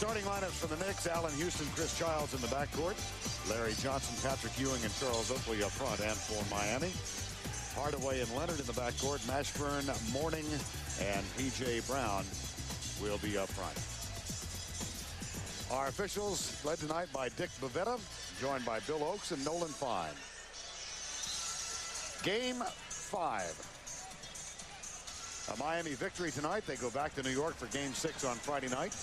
Starting lineups for the Knicks: Allen Houston, Chris Childs in the backcourt, Larry Johnson, Patrick Ewing, and Charles Oakley up front. And for Miami, Hardaway and Leonard in the backcourt, Mashburn, Mourning, and P.J. Brown will be up front. Our officials led tonight by Dick Bavetta, joined by Bill Oakes and Nolan Fine. Game 5. A Miami victory tonight. They go back to New York for Game 6 on Friday night.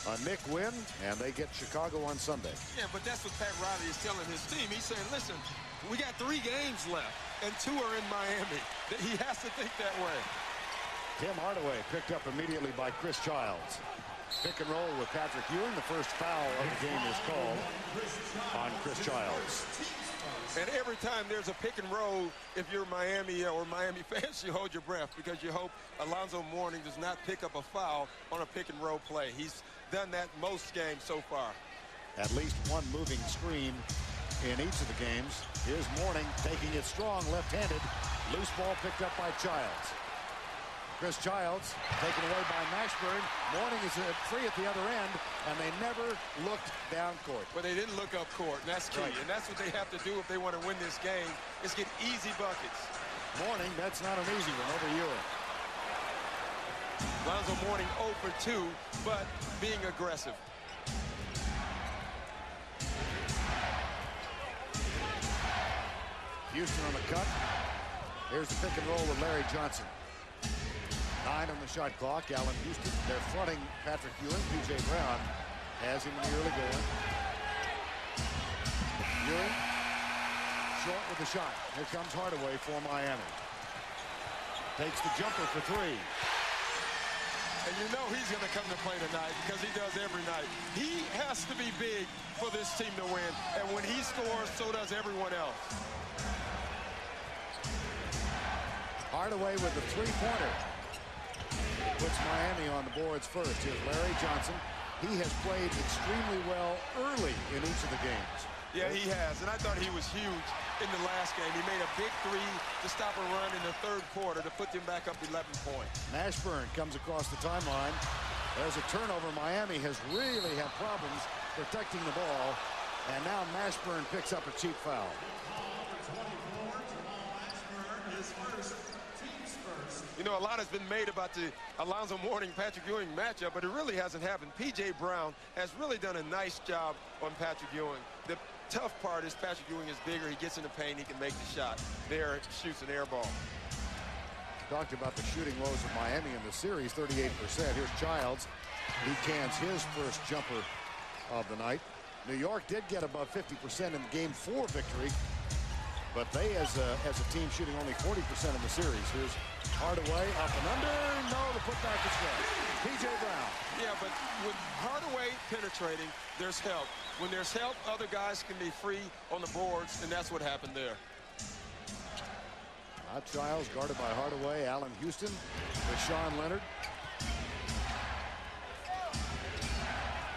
A Knick win, and they get Chicago on Sunday. Yeah, but that's what Pat Riley is telling his team. He's saying, listen, we got 3 games left, and 2 are in Miami. He has to think that way. Tim Hardaway picked up immediately by Chris Childs. Pick and roll with Patrick Ewing. The first foul of the game is called on Chris Childs. And every time there's a pick and roll, if you're Miami or Miami fans, you hold your breath because you hope Alonzo Mourning does not pick up a foul on a pick and roll play. He's done that most games so far. At least one moving screen in each of the games. Here's Mourning taking it strong left-handed. Loose ball picked up by Childs. Chris Childs taken away by Mashburn. Mourning is free at the other end, and they never looked down court. But they didn't look up court, and that's key. Right. And that's what they have to do if they want to win this game, is get easy buckets. Mourning, that's not an easy one over Ewing. Alonzo Mourning 0 for 2, but being aggressive. Houston on the cut. Here's the pick and roll with Larry Johnson. 9 on the shot clock. Allen Houston, they're fronting Patrick Ewing. P.J. Brown has him in the early going. Ewing, short with the shot. Here comes Hardaway for Miami. Takes the jumper for 3. And you know he's going to come to play tonight because he does every night. He has to be big for this team to win. And when he scores, so does everyone else. Hardaway with the 3-pointer. Puts Miami on the boards first. Here's Larry Johnson. He has played extremely well early in each of the games. Yeah, he has. And I thought he was huge in the last game. He made a big 3 to stop a run in the 3rd quarter to put them back up 11 points. Mashburn comes across the timeline. There's a turnover. Miami has really had problems protecting the ball. And now Mashburn picks up a cheap foul. You know, a lot has been made about the Alonzo Mourning, Patrick Ewing matchup, but it really hasn't happened. P.J. Brown has really done a nice job on Patrick Ewing. The tough part is Patrick Ewing is bigger. He gets in the paint. He can make the shot. There, shoots an air ball. Talked about the shooting woes of Miami in the series, 38%. Here's Childs. He cans his first jumper of the night. New York did get above 50% in the Game 4 victory, but they, as a team, shooting only 40% in the series. Here's Hardaway up and under. No, the putback is good. P.J. Brown. Yeah, but with Hardaway penetrating, there's help. When there's help, other guys can be free on the boards, and that's what happened there. Childs guarded by Hardaway. Allen Houston with Sean Leonard.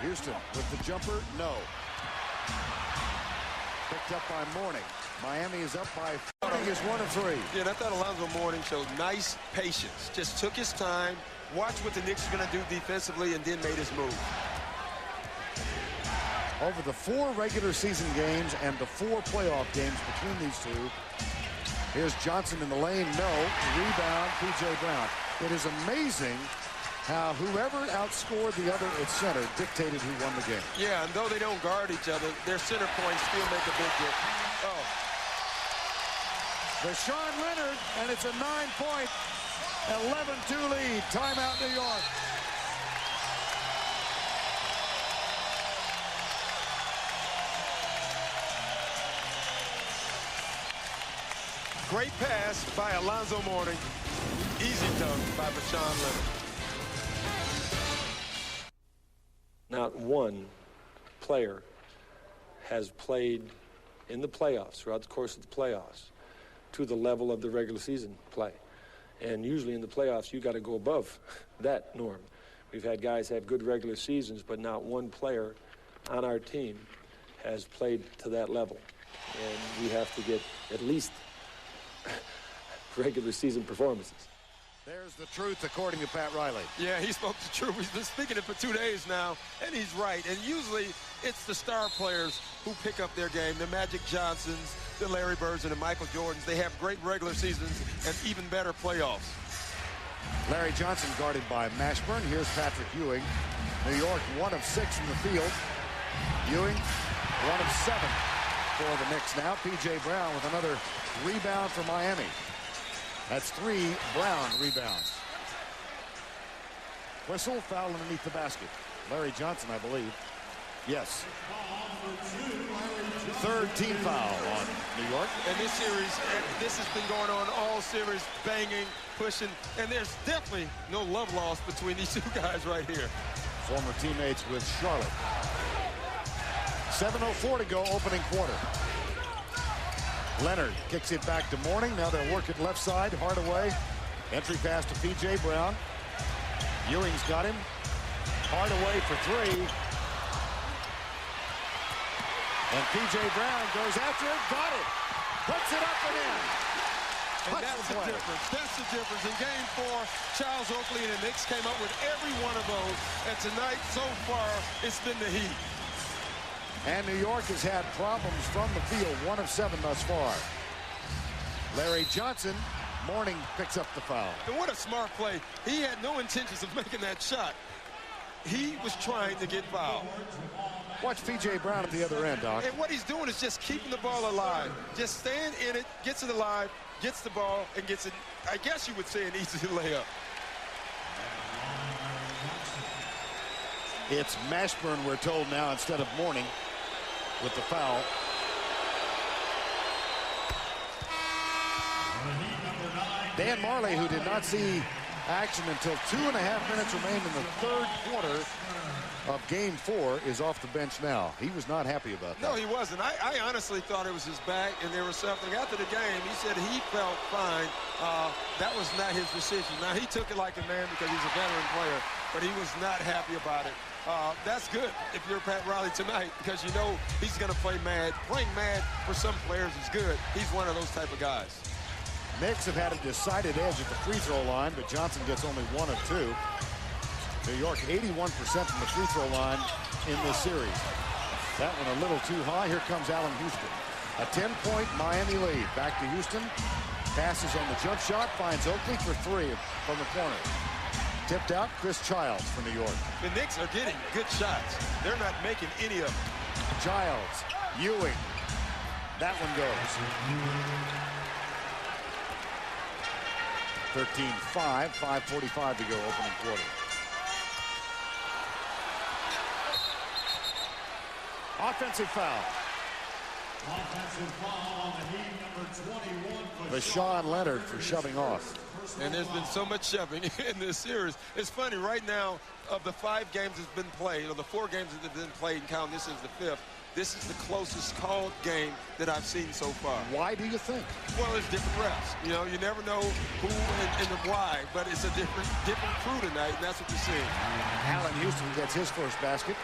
Houston with the jumper. No. Picked up by Mourning. Miami is up by 40. Is 1 of 3. Yeah, and I thought Alonzo Mourning showed nice patience. Just took his time, watched what the Knicks were going to do defensively, and then made his move. Over the 4 regular season games and the 4 playoff games between these two, here's Johnson in the lane. No. Rebound, P.J. Brown. It is amazing how whoever outscored the other at center dictated who won the game. Yeah, and though they don't guard each other, their center points still make a big difference. Oh. The Sean Leonard, and it's a 9-point, 11-2 lead. Timeout, New York. Great pass by Alonzo Mourning. Easy dunk by Sean Leonard. Not one player has played in the playoffs, throughout the course of the playoffs, to the level of the regular season play. And usually in the playoffs, you got to go above that norm. We've had guys have good regular seasons, but not one player on our team has played to that level. And we have to get at least regular season performances. There's the truth according to Pat Riley. Yeah, he spoke the truth. He's been speaking it for 2 days now, and he's right. And usually it's the star players who pick up their game, the Magic Johnsons, the Larry Birds, and the Michael Jordans. They have great regular seasons and even better playoffs. Larry Johnson guarded by Mashburn. Here's Patrick Ewing. New York 1 of 6 in the field. Ewing 1 of 7 for the Knicks now. P.J. Brown with another rebound for Miami. That's 3 Brown rebounds. Whistle, foul underneath the basket. Larry Johnson, I believe. Yes. Third team foul on New York. And this series, this has been going on all series, banging, pushing, and there's definitely no love lost between these two guys right here. Former teammates with Charlotte. 7:04 to go, opening quarter. Leonard kicks it back to Mourning. Now they'll work it left side. Hardaway. Entry pass to P.J. Brown. Ewing's got him. Hardaway for 3. And P.J. Brown goes after it. Got it. Puts it up and in. And that's the difference. That's the difference. In Game 4, Charles Oakley and the Knicks came up with every one of those. And tonight, so far, it's been the Heat. And New York has had problems from the field, 1 of 7 thus far. Larry Johnson, Mourning picks up the foul. And what a smart play. He had no intentions of making that shot. He was trying to get fouled. Watch P.J. Brown at the other end, Doc. And what he's doing is just keeping the ball alive. Just staying in it, gets it alive, gets the ball, and gets it, I guess you would say, an easy layup. It's Mashburn, we're told now, instead of Mourning with the foul. Dan Marley, who did not see action until 2.5 minutes remained in the third quarter of Game 4, is off the bench now. He was not happy about that. No, he wasn't. I honestly thought it was his back and there was something. After the game, he said he felt fine. That was not his decision. Now, he took it like a man because he's a veteran player, but he was not happy about it. That's good if you're Pat Riley tonight, because you know he's going to play mad. Playing mad for some players is good. He's one of those type of guys. Knicks have had a decided edge at the free throw line, but Johnson gets only 1 of 2. New York 81% from the free throw line in this series. That one a little too high. Here comes Allen Houston. A 10-point Miami lead. Back to Houston. Passes on the jump shot. Finds Oakley for 3 from the corner. Tipped out, Chris Childs for New York. The Knicks are getting good shots. They're not making any of them. Childs, Ewing. That one goes. 13-5, 5:45 to go, opening quarter. Offensive foul. Offensive foul on the Heat, number 21. Vashawn Leonard for shoving off. And there's been so much shoving in this series. It's funny, right now, of the 5 games that's been played, or the 4 games that have been played, and count this is the 5th, this is the closest called game that I've seen so far. Why do you think? Well, it's different refs. You know, you never know who and the why, but it's a different crew tonight, and that's what you're seeing. Allen Houston gets his first basket.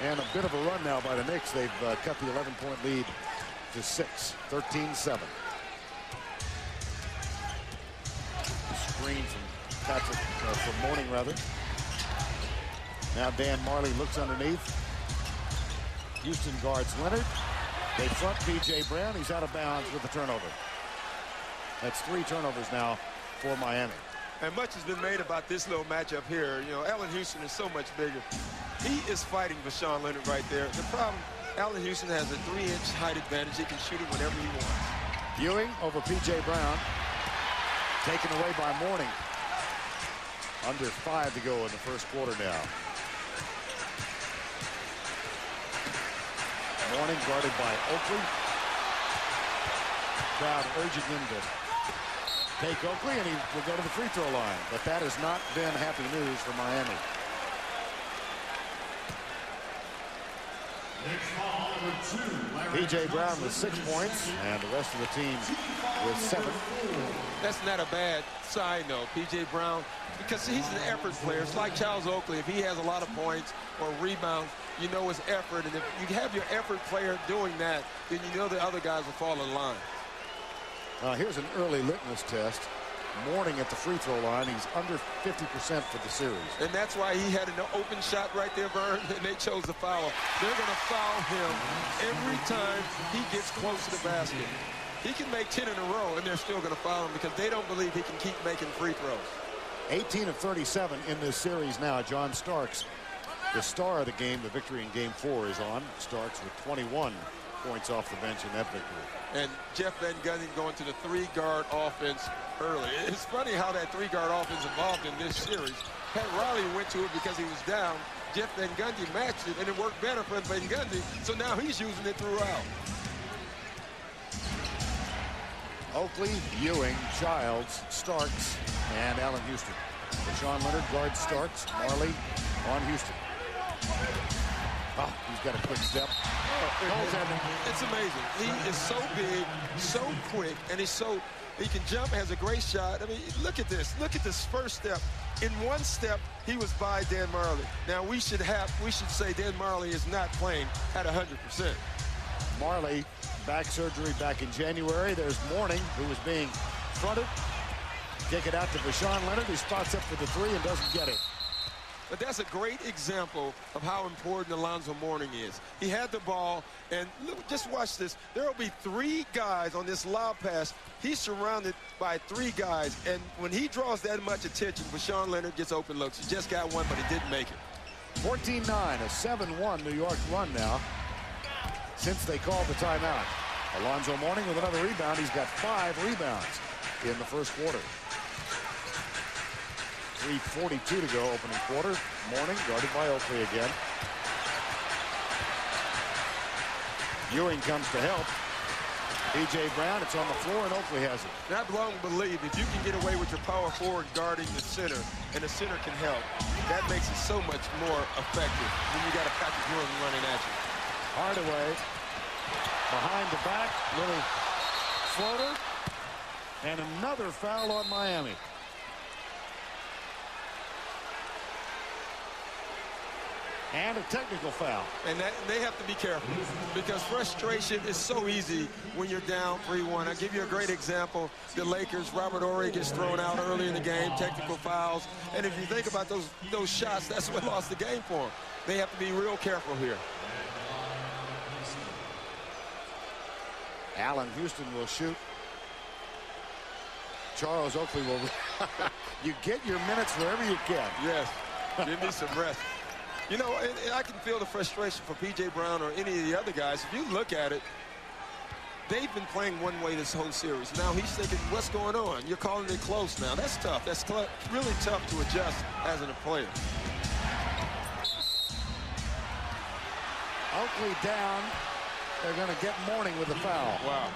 And a bit of a run now by the Knicks. They've cut the 11-point lead to 6, 13-7. Screen from Patrick, from Mourning, rather. Now Dan Marley looks underneath. Houston guards Leonard. They front P.J. Brown. He's out of bounds with the turnover. That's 3 turnovers now for Miami. And much has been made about this little matchup here. You know, Allen Houston is so much bigger. He is fighting Vashawn Leonard right there. The problem, Allen Houston has a 3-inch height advantage. He can shoot it whenever he wants. Ewing over P.J. Brown. Taken away by Mourning. Under 5 to go in the first quarter now. Mourning guarded by Oakley. Crowd urging him to take Oakley, and he will go to the free throw line. But that has not been happy news for Miami. P.J. Brown with 6 points, and the rest of the team with 7. That's not a bad sign, though, P.J. Brown, because he's an effort player. It's like Charles Oakley. If he has a lot of points or rebounds, you know it's effort. And if you have your effort player doing that, then you know the other guys will fall in line. Here's an early litmus test. Mourning at the free throw line. He's under 50% for the series. And that's why he had an open shot right there, Vern, and they chose to foul him. They're going to foul him every time he gets close to the basket. He can make 10 in a row, and they're still going to foul him because they don't believe he can keep making free throws. 18 of 37 in this series now. John Starks, the star of the game. The victory in Game 4 is on. Starks with 21 points off the bench in that victory. And Jeff Van Gundy going to the three-guard offense early. It's funny how that three-guard offense evolved in this series. Pat Riley went to it because he was down. Jeff Van Gundy matched it, and it worked better for Van Gundy, so now he's using it throughout. Oakley, Ewing, Childs, Starks, and Allen Houston. Sean Leonard guards Starks. Marley on Houston. Oh, he's got a quick step. It's amazing. He is so big, so quick, and he can jump, has a great shot. I mean, look at this. Look at this first step. In one step, he was by Dan Marley. Now we should say Dan Marley is not playing at 100%. Marley, back surgery back in January. There's Mourning, who was being fronted. Kick it out to Sean Leonard. He spots up for the three and doesn't get it. But that's a great example of how important Alonzo Mourning is. He had the ball, and look, just watch this. There will be three guys on this lob pass. He's surrounded by three guys, and when he draws that much attention, Sean Leonard gets open looks. He just got one, but he didn't make it. 14-9, a 7-1 New York run now since they called the timeout. Alonzo Mourning with another rebound. He's got 5 rebounds in the first quarter. 3:42 to go, opening quarter. Mourning guarded by Oakley again. Ewing comes to help. P.J. Brown, it's on the floor, and Oakley has it. And I've long believed if you can get away with your power forward guarding the center, and the center can help, that makes it so much more effective when you got a Patrick Ewing running at you. Hardaway behind the back, little floater, and another foul on Miami. And a technical foul. And they have to be careful because frustration is so easy when you're down 3-1. I'll give you a great example. The Lakers, Robert Horry gets thrown out early in the game, technical fouls. And if you think about those shots, that's what lost the game for them. They have to be real careful here. Allen Houston will shoot. Charles Oakley will. You get your minutes wherever you can. Yes. Give me some rest. You know, and I can feel the frustration for P.J. Brown or any of the other guys. If you look at it, they've been playing one way this whole series. Now he's thinking, what's going on? You're calling it close now. That's tough. That's really tough to adjust as a player. Oakley down. They're going to get Mourning with the foul. Wow.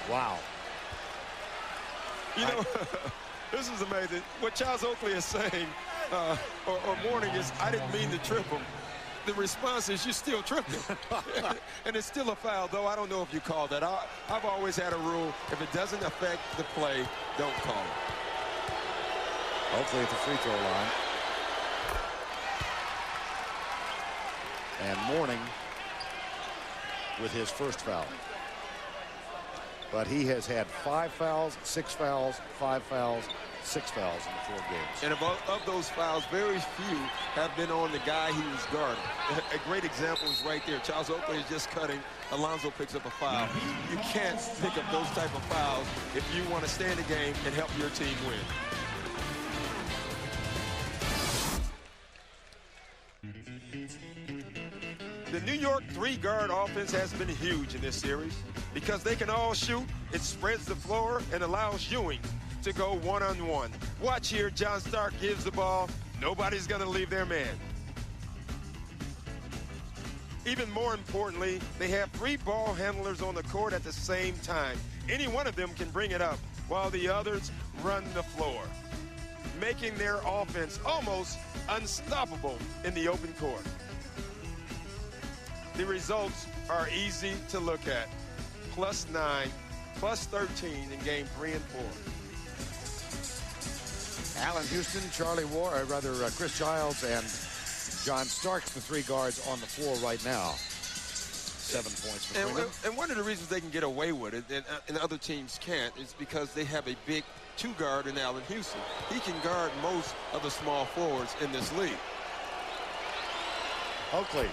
Wow. You know, this is amazing. What Charles Oakley is saying, or Mourning, is, I didn't mean to trip him. The response is, you still tripped him. And it's still a foul, though I don't know if you call that. I've always had a rule, if it doesn't affect the play, don't call it. Oakley at the free throw line. And Mourning with his first foul. But he has had 5 fouls, 6 fouls, 5 fouls, 6 fouls in the 4 games. And of those fouls, very few have been on the guy he was guarding. A great example is right there. Charles Oakley is just cutting. Alonzo picks up a foul. You can't pick up those type of fouls if you want to stay in the game and help your team win. The New York 3-guard offense has been huge in this series because they can all shoot. It spreads the floor and allows Ewing to go one-on-one. Watch here, John Stark gives the ball. Nobody's going to leave their man. Even more importantly, they have 3 ball handlers on the court at the same time. Any one of them can bring it up while the others run the floor, making their offense almost unstoppable in the open court. The results are easy to look at. +9, +13 in game 3 and 4. Allen Houston, Chris Childs, and John Starks, the 3 guards on the floor right now. 7 points between them. And one of the reasons they can get away with it, and other teams can't, is because they have a big two-guard in Allen Houston. He can guard most of the small forwards in this league. Oakley.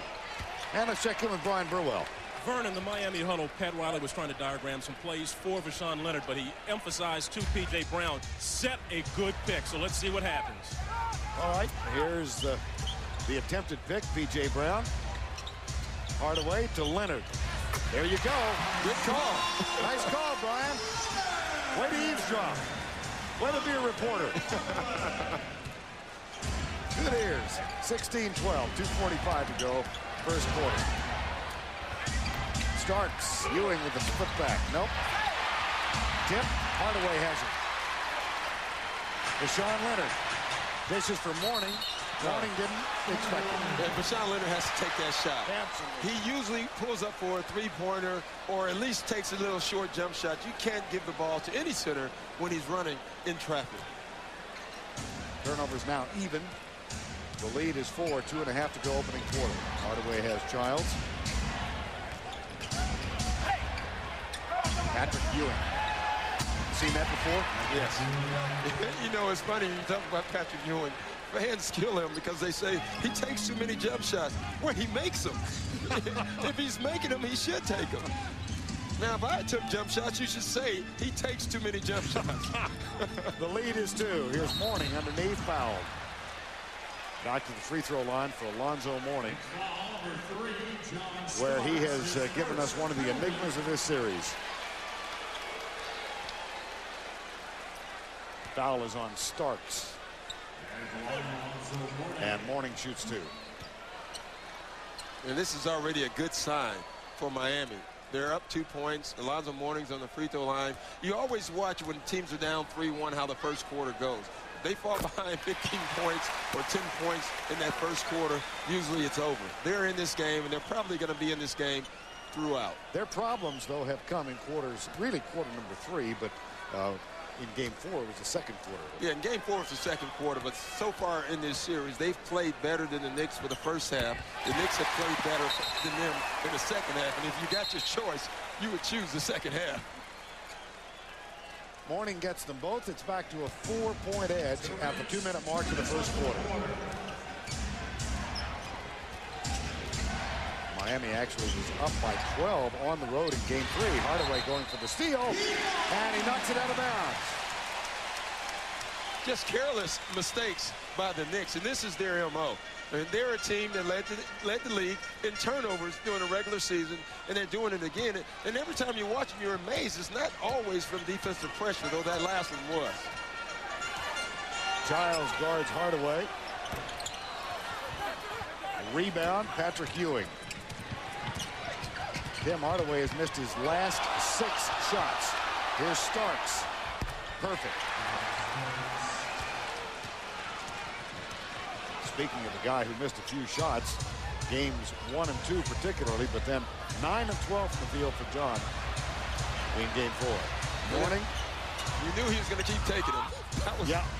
And let's check in with Brian Burwell. Vernon, the Miami huddle, Pat Riley was trying to diagram some plays for Rashawn Leonard, but he emphasized to P.J. Brown, set a good pick. So let's see what happens. All right, here's the attempted pick, P.J. Brown. Hardaway to Leonard. There you go. Good call. Nice call, Brian. Way to eavesdrop. Way to be a reporter. Good ears. 16-12, 2:45 to go, first quarter. Starks. Ewing with the split back. Nope. Tip. Hardaway has it. Rashawn Leonard. Dishes for Mourning. Mourning didn't expect it. Yeah, Rashawn Leonard has to take that shot. Absolutely. He usually pulls up for a three-pointer or at least takes a little short jump shot. You can't give the ball to any center when he's running in traffic. Turnovers now even. The lead is 4, 2.5 to go opening quarter. Hardaway has Childs. Patrick Ewing. Seen that before? Yes. You know, it's funny you talk about Patrick Ewing. Fans kill him because they say he takes too many jump shots. Well, he makes them. If he's making them, he should take them. Now, if I took jump shots, you should say he takes too many jump shots. The lead is 2. Here's Mourning underneath, fouled. Back to the free throw line for Alonzo Mourning, where he has given us one of the enigmas of this series. Foul is on Starks. And Mourning shoots 2. And this is already a good sign for Miami. They're up 2 points. Alonzo Mourning's on the free throw line. You always watch when teams are down 3-1 how the first quarter goes. If they fall behind 15 points or 10 points in that first quarter, usually it's over. They're in this game, and they're probably going to be in this game throughout. Their problems, though, have come in quarters, really quarter number 3, but in game 4 it was the second quarter. Yeah, in game 4 was the second quarter, but so far in this series, they've played better than the Knicks for the first half. The Knicks have played better than them in the second half, and if you got your choice, you would choose the second half. Mourning gets them both. It's back to a 4-point edge at the 2-minute mark of the first quarter. Miami actually was up by 12 on the road in game 3. Hardaway going for the steal, and he knocks it out of bounds. Just careless mistakes by the Knicks, and this is their M.O. And they're a team that led the league in turnovers during the regular season, and they're doing it again. And every time you watch them, you're amazed. It's not always from defensive pressure, though that last one was. Childs guards Hardaway. Rebound, Patrick Ewing. Tim Hardaway has missed his last 6 shots. Here's Starks. Perfect. Speaking of a guy who missed a few shots, games 1 and 2 particularly, but then 9 and 12 from the field for John in game 4. Mourning. You knew he was going to keep taking them.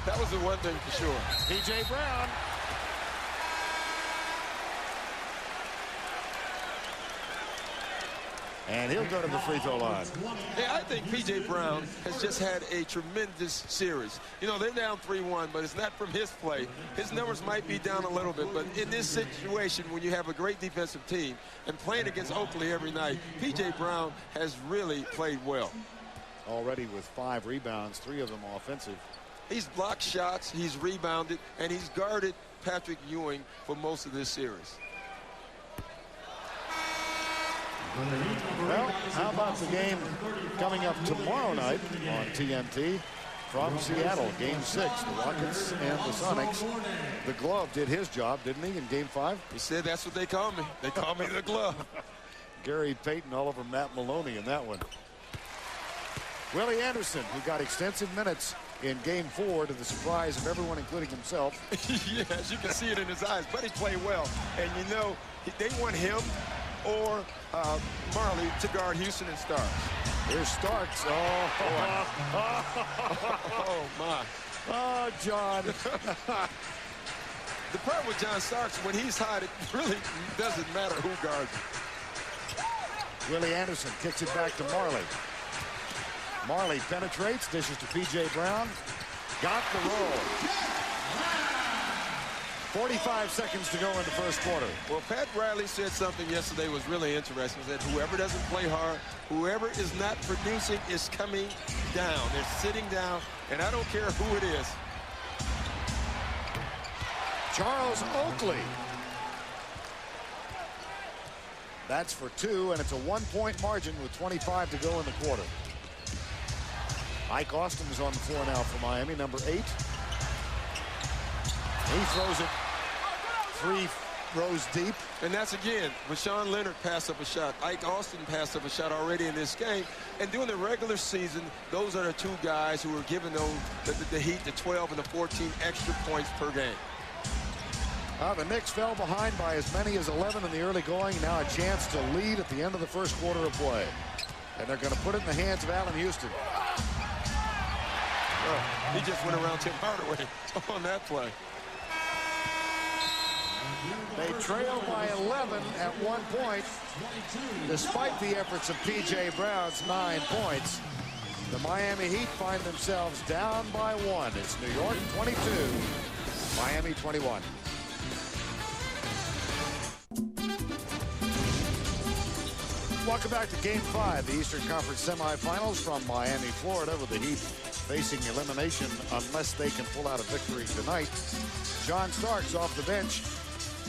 That was the one thing for sure. P.J. Brown. And he'll go to the free throw line. Yeah, I think P.J. Brown has just had a tremendous series. You know, they're down 3-1, but it's not from his play. His numbers might be down a little bit, but in this situation, when you have a great defensive team and playing against Oakley every night, P.J. Brown has really played well. Already with 5 rebounds, 3 of them offensive. He's blocked shots, he's rebounded, and he's guarded Patrick Ewing for most of this series. Well, how about the game coming up tomorrow night on TNT from Seattle, Game 6, the Rockets and the Sonics. The glove did his job, didn't he, in Game 5? He said that's what they call me. They call me the glove. Gary Payton all over Matt Maloney in that one. Willie Anderson, who got extensive minutes in Game 4 to the surprise of everyone, including himself. Yes, you can see it in his eyes, but he played well. And you know, they want him or Marley to guard Houston and Starks. Here's Starks. Oh, my. Oh, John. The problem with John Starks, when he's hot, it really doesn't matter who guards him. Willie Anderson kicks it back to Marley. Marley penetrates, dishes to P.J. Brown. Got the roll. 45 seconds to go in the first quarter. Well, Pat Riley said something yesterday was really interesting. He said whoever doesn't play hard, whoever is not producing is coming down. They're sitting down, and I don't care who it is. Charles Oakley. That's for 2, and it's a 1-point margin with 25 to go in the quarter. Ike Austin is on the floor now for Miami, number 8. He throws it 3 rows deep. And that's, again, Rashawn Leonard passed up a shot. Ike Austin passed up a shot already in this game. And during the regular season, those are the 2 guys who were giving the Heat the 12 and the 14 extra points per game. The Knicks fell behind by as many as 11 in the early going. Now a chance to lead at the end of the first quarter of play. And they're going to put it in the hands of Allen Houston. Oh, he just went around Tim Hardaway on that play. They trail by 11 at 1 point. Despite the efforts of P.J. Brown's 9 points, the Miami Heat find themselves down by 1. It's New York 22, Miami 21. Welcome back to Game 5, the Eastern Conference Semifinals from Miami, Florida, with the Heat facing elimination unless they can pull out a victory tonight. John Starks off the bench.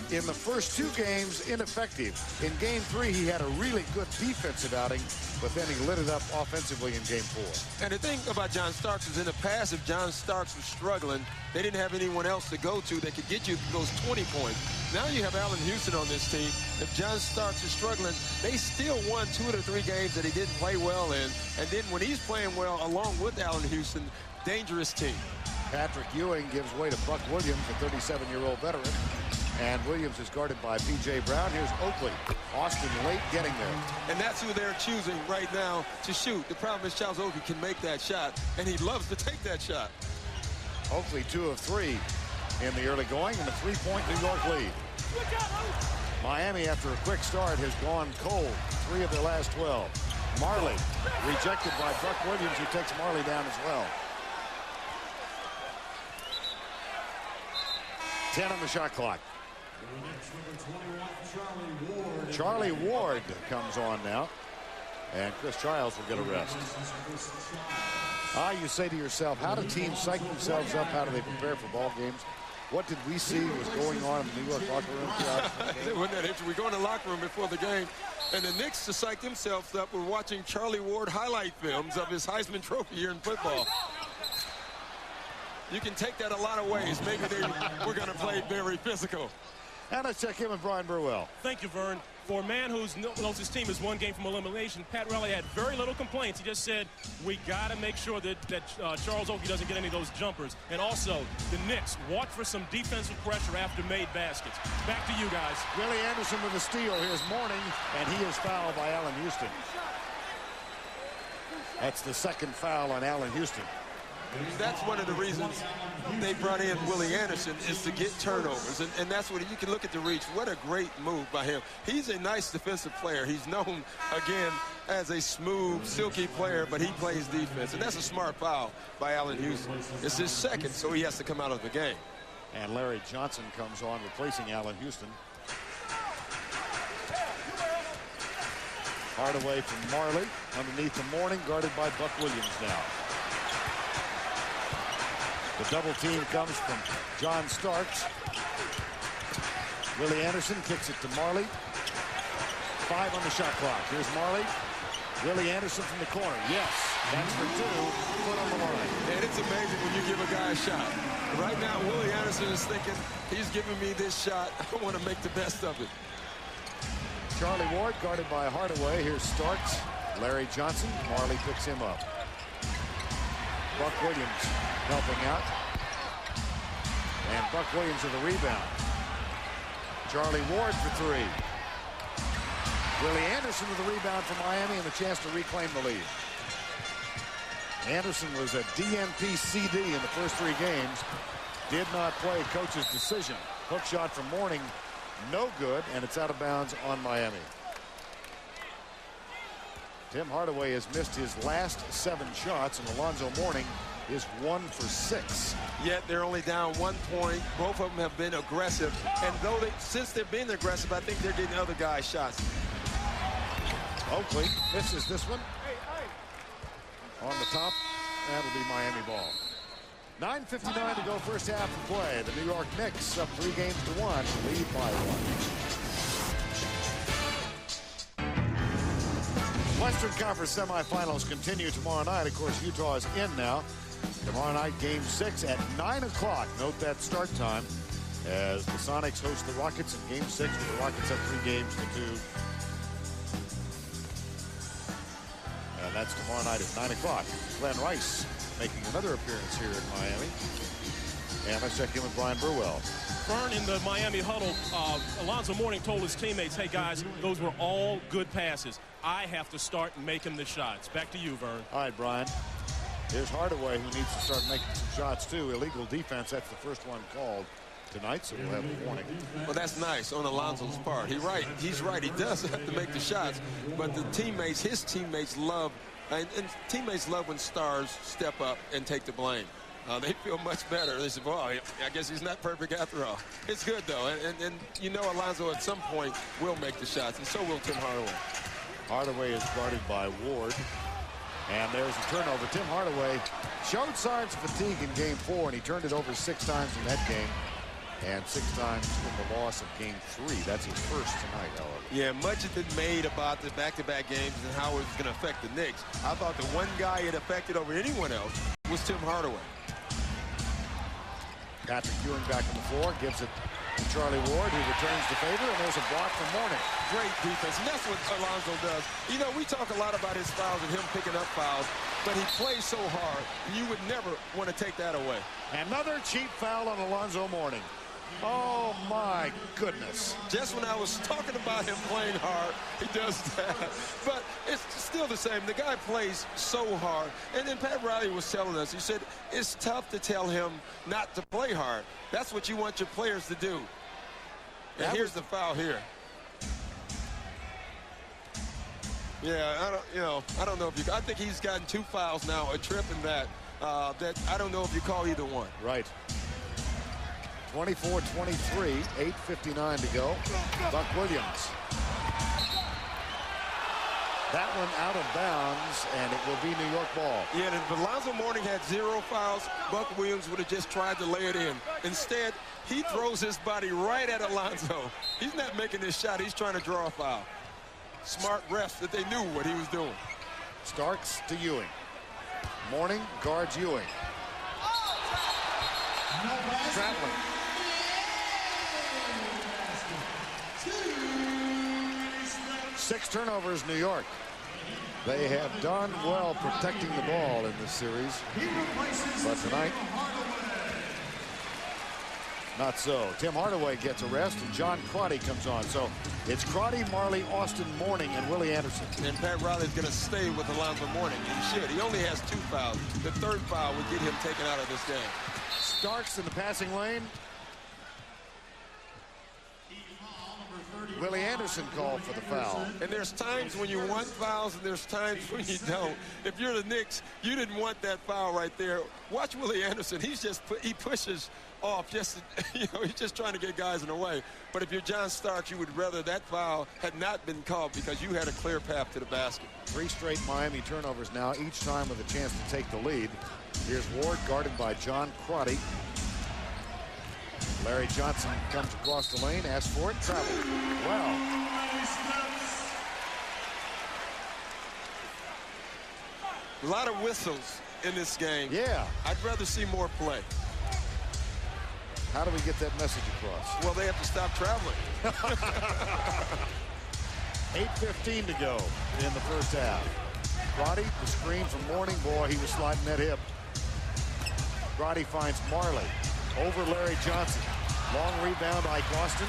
In the first 2 games, ineffective. In Game 3, he had a really good defensive outing, but then he lit it up offensively in Game 4. And the thing about John Starks is in the past, if John Starks was struggling, they didn't have anyone else to go to that could get you those 20 points. Now you have Allen Houston on this team. If John Starks is struggling, they still won 2 of the 3 games that he didn't play well in. And then when he's playing well along with Allen Houston, dangerous team. Patrick Ewing gives way to Buck Williams, a 37-year-old veteran. And Williams is guarded by P.J. Brown. Here's Oakley. Austin late getting there. And that's who they're choosing right now to shoot. The problem is Charles Oakley can make that shot, and he loves to take that shot. Oakley 2 of 3 in the early going, and a 3-point New York lead. Miami, after a quick start, has gone cold. 3 of their last 12. Marley rejected by Buck Williams, who takes Marley down as well. 10 on the shot clock. Charlie Ward comes on now, and Chris Childs will get a rest. You say to yourself, how do teams psych themselves up? How do they prepare for ball games? What did we see was going on in the New York locker room? We go in the locker room before the game, and the Knicks to psych themselves up were watching Charlie Ward highlight films of his Heisman Trophy year in football. You can take that a lot of ways. Maybe we're going to play very physical. And let's check in with Brian Burwell. Thank you, Vern. For a man who knows his team is 1 game from elimination, Pat Riley had very little complaints. He just said, we got to make sure that Charles Oakley doesn't get any of those jumpers. And also, the Knicks, watch for some defensive pressure after made baskets. Back to you guys. Willie Anderson with a steal. Here's Mourning, and he is fouled by Allen Houston. That's the 2nd foul on Allen Houston. That's one of the reasons they brought in Willie Anderson, is to get turnovers. And that's what you can look at the reach. What a great move by him. He's a nice defensive player. He's known, again, as a smooth, silky player, but he plays defense. And that's a smart foul by Allen Houston. It's his 2nd, so he has to come out of the game. And Larry Johnson comes on, replacing Allen Houston. Hardaway from Marley. Underneath the Mourning, guarded by Buck Williams now. The double team comes from John Starks. Willie Anderson kicks it to Marley. 5 on the shot clock. Here's Marley. Willie Anderson from the corner. Yes, that's for 2. Foot on the line. And it's amazing when you give a guy a shot. Right now, Willie Anderson is thinking, he's giving me this shot. I want to make the best of it. Charlie Ward guarded by Hardaway. Here's Starks. Larry Johnson. Marley picks him up. Buck Williams helping out. And Buck Williams with the rebound. Charlie Ward for 3. Willie Anderson with the rebound for Miami and the chance to reclaim the lead. Anderson was a DNP CD in the first 3 games. Did not play. Coach's decision. Hook shot from Mourning. No good, and it's out of bounds on Miami. Tim Hardaway has missed his last 7 shots, and Alonzo Mourning is 1 for 6. Yet they're only down 1 point. Both of them have been aggressive. And though since they've been aggressive, I think they're getting other guys' shots. Oakley misses this one. On the top, that'll be Miami ball. 9:59 to go, first half of play. The New York Knicks up 3 games to 1, lead by 1. Western Conference Semifinals continue tomorrow night. Of course, Utah is in now. Tomorrow night, Game 6 at 9 o'clock. Note that start time as the Sonics host the Rockets in Game 6 with the Rockets up 3 games to 2. And that's tomorrow night at 9 o'clock. Glenn Rice making another appearance here in Miami. And let's check in with Brian Burwell. Vern, in the Miami huddle, Alonzo Mourning told his teammates, hey, guys, those were all good passes. I have to start making the shots. Back to you, Vern. All right, Brian. Here's Hardaway, who needs to start making some shots, too. Illegal defense, that's the first one called tonight, so we'll have a warning. Well, that's nice on Alonzo's part. He's right. He does have to make the shots, but the teammates, his teammates love, and teammates love when stars step up and take the blame. They feel much better. They say, well, I guess he's not perfect after all. It's good, though, and you know Alonzo at some point will make the shots, and so will Tim Hardaway. Hardaway is guarded by Ward. And there's a turnover. Tim Hardaway showed signs of fatigue in Game 4, and he turned it over 6 times in that game and 6 times in the loss of Game 3. That's his first tonight, however. Yeah, much has been made about the back-to-back games and how it was going to affect the Knicks. I thought the one guy it affected over anyone else was Tim Hardaway. Patrick Ewing back on the floor, gives it to Charlie Ward, who returns the favor, and there's a block from Mourning. Great defense, and that's what Alonzo does. You know, we talk a lot about his fouls and him picking up fouls, but he plays so hard, you would never want to take that away. Another cheap foul on Alonzo Mourning. Oh, my goodness. Just when I was talking about him playing hard, he does that. But it's still the same. The guy plays so hard. And then Pat Riley was telling us, he said, it's tough to tell him not to play hard. That's what you want your players to do. And here's the foul here. Yeah, I don't know if you. I think he's gotten 2 fouls now, a trip and that. That I don't know if you call either one. Right. 24-23, 8:59 to go. Buck Williams. That one out of bounds, and it will be New York ball. Yeah, and if Alonzo Mourning had 0 fouls, Buck Williams would have just tried to lay it in. Instead, he throws his body right at Alonzo. He's not making this shot. He's trying to draw a foul. Smart refs that they knew what he was doing. Starks to Ewing. Mourning guards Ewing. Traveling. 6 turnovers, New York. They have done well protecting the ball in this series, but tonight, not so. Tim Hardaway gets a rest, and John Crotty comes on. So it's Crotty, Marley, Austin, Mourning, and Willie Anderson. And Pat Riley's going to stay with Alonzo Mourning. He should. He only has 2 fouls. The 3rd foul would get him taken out of this game. Starks in the passing lane. Willie Anderson called for the foul. And there's times when you want fouls and there's times when you don't. If you're the Knicks, you didn't want that foul right there. Watch Willie Anderson. He pushes off just, he's just trying to get guys in the way. But if you're John Starks, you would rather that foul had not been called because you had a clear path to the basket. 3 straight Miami turnovers now, each time with a chance to take the lead. Here's Ward guarded by John Crotty. Larry Johnson comes across the lane, asks for it, travel. Well. A lot of whistles in this game. Yeah. I'd rather see more play. How do we get that message across? Well, they have to stop traveling. 8:15 to go in the first half. Crotty, the screen from Mourning. Boy, he was sliding that hip. Crotty finds Marley. Over Larry Johnson. Long rebound, Ike Austin.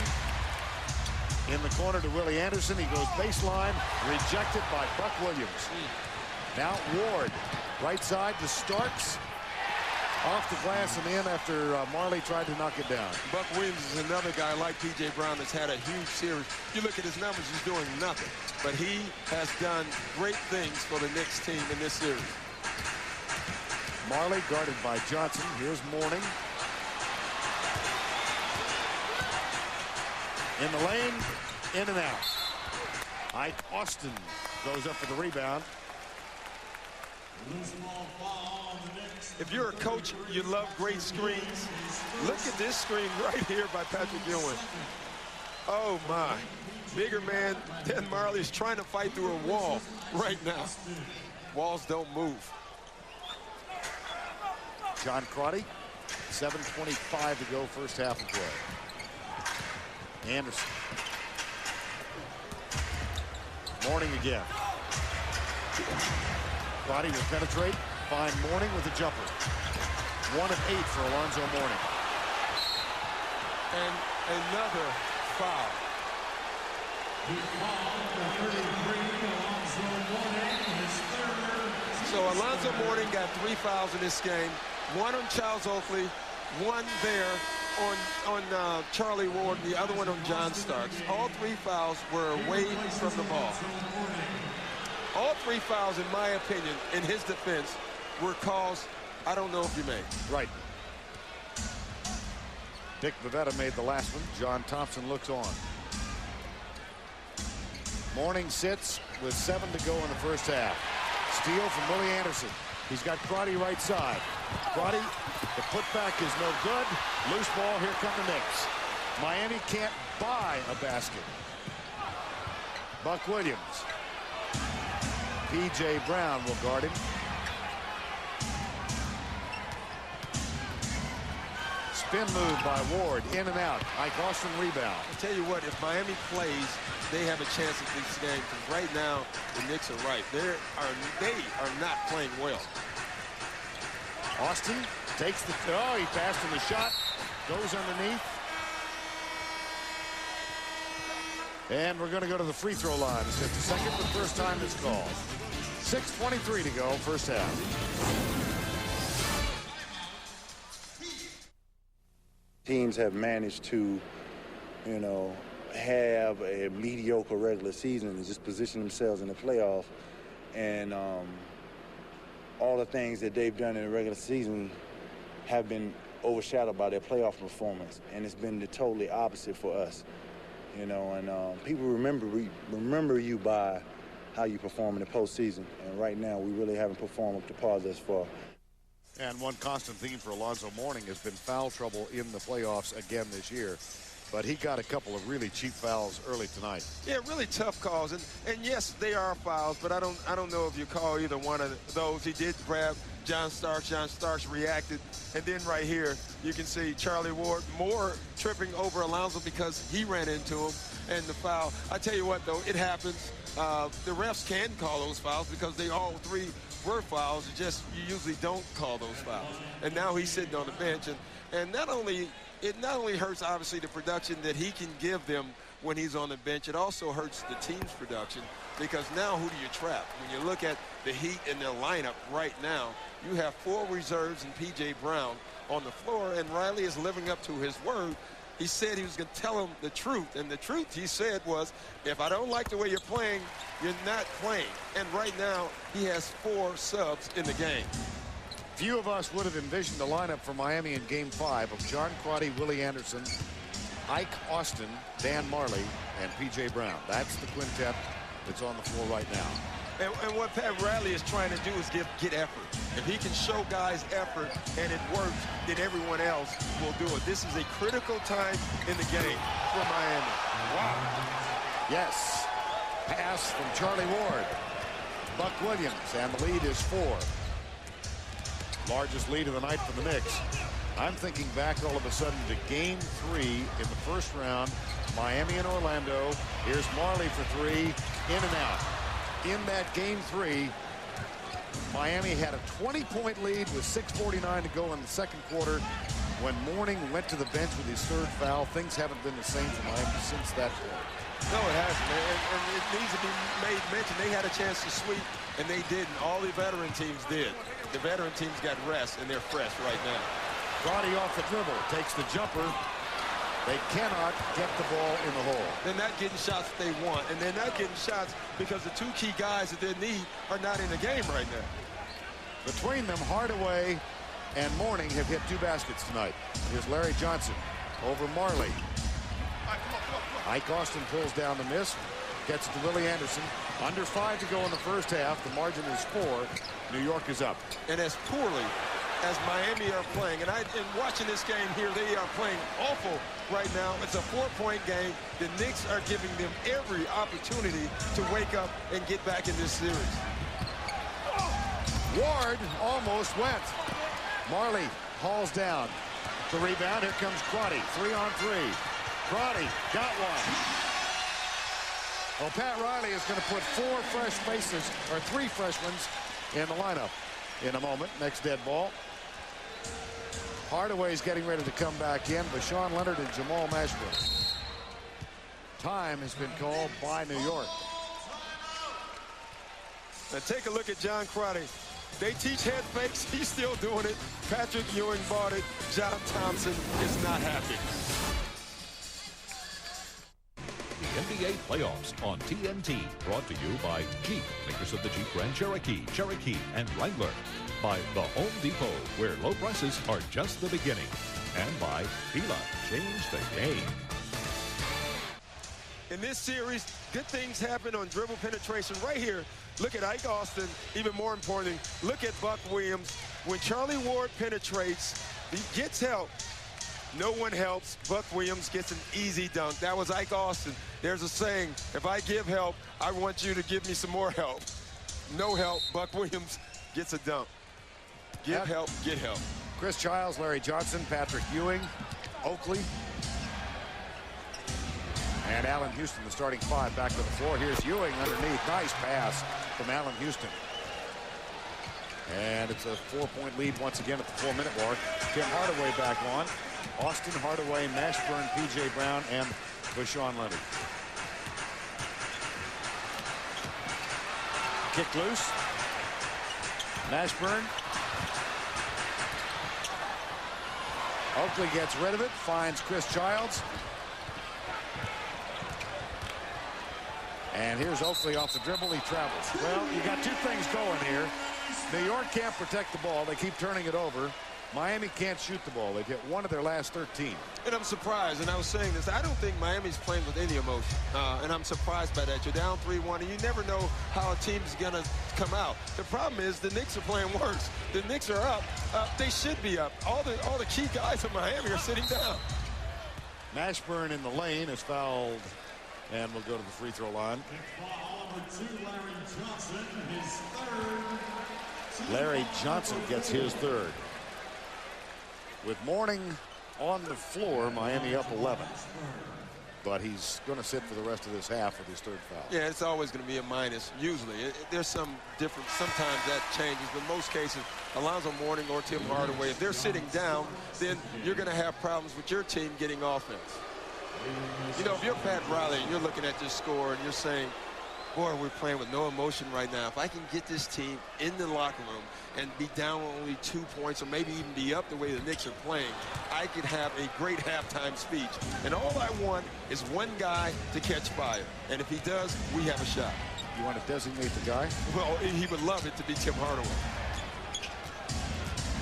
In the corner to Willie Anderson. He goes baseline. Rejected by Buck Williams. Now Ward. Right side to Starks. Off the glass and in after Marley tried to knock it down. Buck Williams is another guy like P.J. Brown that's had a huge series. You look at his numbers, he's doing nothing. But he has done great things for the Knicks team in this series. Marley guarded by Johnson. Here's Mourning. In the lane, in and out. Ike Austin goes up for the rebound. If you're a coach, you love great screens. Look at this screen right here by Patrick Ewing. Oh, my. Bigger man, Dan Marley is trying to fight through a wall right now. Walls don't move. John Crotty, 7:25 to go, first half of play. Anderson. Mourning again. Crotty will penetrate. Find Mourning with a jumper. 1 of 8 for Alonzo Mourning. And another foul. So Alonzo Mourning got 3 fouls in this game. 1 on Charles Oakley, 1 there on Charlie Ward, the other one on John Starks. All 3 fouls were away from the ball. All 3 fouls, in my opinion, in his defense, were calls I don't know if you made. Right. Dick Bavetta made the last one. John Thompson looks on. Mourning sits with 7 to go in the first half. Steal from Willie Anderson. He's got Crotty right side. Crotty, the putback is no good. Loose ball, here come the Knicks. Miami can't buy a basket. Buck Williams. P.J. Brown will guard him. Spin move by Ward, in and out. Ike Austin rebound. I'll tell you what, if Miami plays, they have a chance at this game. Because right now, the Knicks are right. They are not playing well. Austin takes the, oh, he passed him the shot. Goes underneath. And we're going to go to the free throw line. It's the second but first time it's called. 6:23 to go, first half. Teams have managed to, you know, have a mediocre regular season and just position themselves in the playoff. And all the things that they've done in the regular season have been overshadowed by their playoff performance. And it's been the totally opposite for us, you know. And people remember you by how you perform in the postseason. And right now, we really haven't performed up to par thus far. And one constant theme for Alonzo Mourning has been foul trouble in the playoffs again this year. But he got a couple of really cheap fouls early tonight. Yeah, really tough calls. And yes, they are fouls, but I don't know if you call either one of those. He did grab John Starks. John Starks reacted. And then right here, you can see Charlie Ward more tripping over Alonzo because he ran into him. And the foul, I tell you what, though, it happens. The refs can call those fouls because they all 3 were fouls. It's just you usually don't call those fouls. And now he's sitting on the bench. And it not only hurts, obviously, the production that he can give them when he's on the bench, it also hurts the team's production because now who do you trap? When you look at the Heat in their lineup right now, you have 4 reserves and P.J. Brown on the floor, and Riley is living up to his word. He said he was going to tell him the truth, and the truth he said was, if I don't like the way you're playing, you're not playing. And right now, he has 4 subs in the game. Few of us would have envisioned a lineup for Miami in Game 5 of John Crotty, Willie Anderson, Ike Austin, Dan Marley, and P.J. Brown. That's the quintet that's on the floor right now. And what Pat Riley is trying to do is get effort. If he can show guys effort and it works, then everyone else will do it. This is a critical time in the game for Miami. Wow. Yes. Pass from Charlie Ward. Buck Williams, and the lead is 4. Largest lead of the night for the Knicks. I'm thinking back all of a sudden to Game 3 in the first round. Miami and Orlando. Here's Marley for 3. In and out. In that Game 3, Miami had a 20-point lead with 6:49 to go in the second quarter. When Mourning went to the bench with his 3rd foul, things haven't been the same for Miami since that point. No, it hasn't, and it needs to be made mention. They had a chance to sweep, and they didn't. All the veteran teams did. The veteran teams got rest, and they're fresh right now. Crotty off the dribble, takes the jumper. They cannot get the ball in the hole. They're not getting shots that they want, and they're not getting shots because the two key guys that they need are not in the game right now. Between them, Hardaway and Mourning have hit 2 baskets tonight. Here's Larry Johnson over Marley. Ike Austin pulls down the miss, gets it to Willie Anderson. Under 5 to go in the first half. The margin is 4. New York is up. And as poorly as Miami are playing, and in watching this game here, they are playing awful right now. It's a 4-point game. The Knicks are giving them every opportunity to wake up and get back in this series. Ward almost went. Marley hauls down the rebound. Here comes Crotty. 3-on-3. Crotty got one. Well, Pat Riley is going to put 4 fresh faces, or 3 freshmen in the lineup in a moment. Next dead ball. Hardaway's getting ready to come back in. Bashawn Leonard and Jamal Mashburn. Time has been called by New York. Now take a look at John Crotty. They teach head fakes. He's still doing it. Patrick Ewing bought it. John Thompson is not happy. The NBA playoffs on TNT, brought to you by Jeep, makers of the Jeep Grand Cherokee, Cherokee, and Wrangler. By the Home Depot, where low prices are just the beginning. And by Fila, change the game. In this series, good things happen on dribble penetration right here. Look at Ike Austin. Even more importantly, look at Buck Williams. When Charlie Ward penetrates, he gets help. No one helps. Buck Williams gets an easy dunk. That was Ike Austin. There's a saying, if I give help, I want you to give me some more help. No help. Buck Williams gets a dunk. Give help, get help. Chris Childs, Larry Johnson, Patrick Ewing, Oakley, and Allen Houston, the starting 5, back to the floor. Here's Ewing underneath. Nice pass from Allen Houston. And it's a 4-point lead once again at the 4-minute mark. Tim Hardaway back on. Austin, Hardaway, Mashburn, P.J. Brown, and Bashawn Leonard. Kick loose. Mashburn. Oakley gets rid of it, finds Chris Childs. And here's Oakley off the dribble. He travels. Well, you got 2 things going here. New York can't protect the ball. They keep turning it over. Miami can't shoot the ball. They've hit 1 of their last 13. And I'm surprised, and I was saying this, I don't think Miami's playing with any emotion. And I'm surprised by that. You're down 3-1, and you never know how a team's going to come out. The problem is the Knicks are playing worse. The Knicks are up. They should be up. All the key guys in Miami are sitting down. Mashburn in the lane is fouled, and we'll go to the free throw line. Larry Johnson gets his 3rd. With Mourning on the floor, Miami up 11. But he's going to sit for the rest of this half with his 3rd foul. Yeah, it's always going to be a minus, usually. There's some difference. Sometimes that changes, but in most cases, Alonzo Mourning or Tim Hardaway, if they're sitting down, then you're going to have problems with your team getting offense. You know, if you're Pat Riley and you're looking at this score and you're saying, boy, we're playing with no emotion right now. If I can get this team in the locker room and be down only 2 points or maybe even be up the way the Knicks are playing, I could have a great halftime speech. And all I want is one guy to catch fire. And if he does, we have a shot. You want to designate the guy? Well, he would love it to be Tim Hardaway.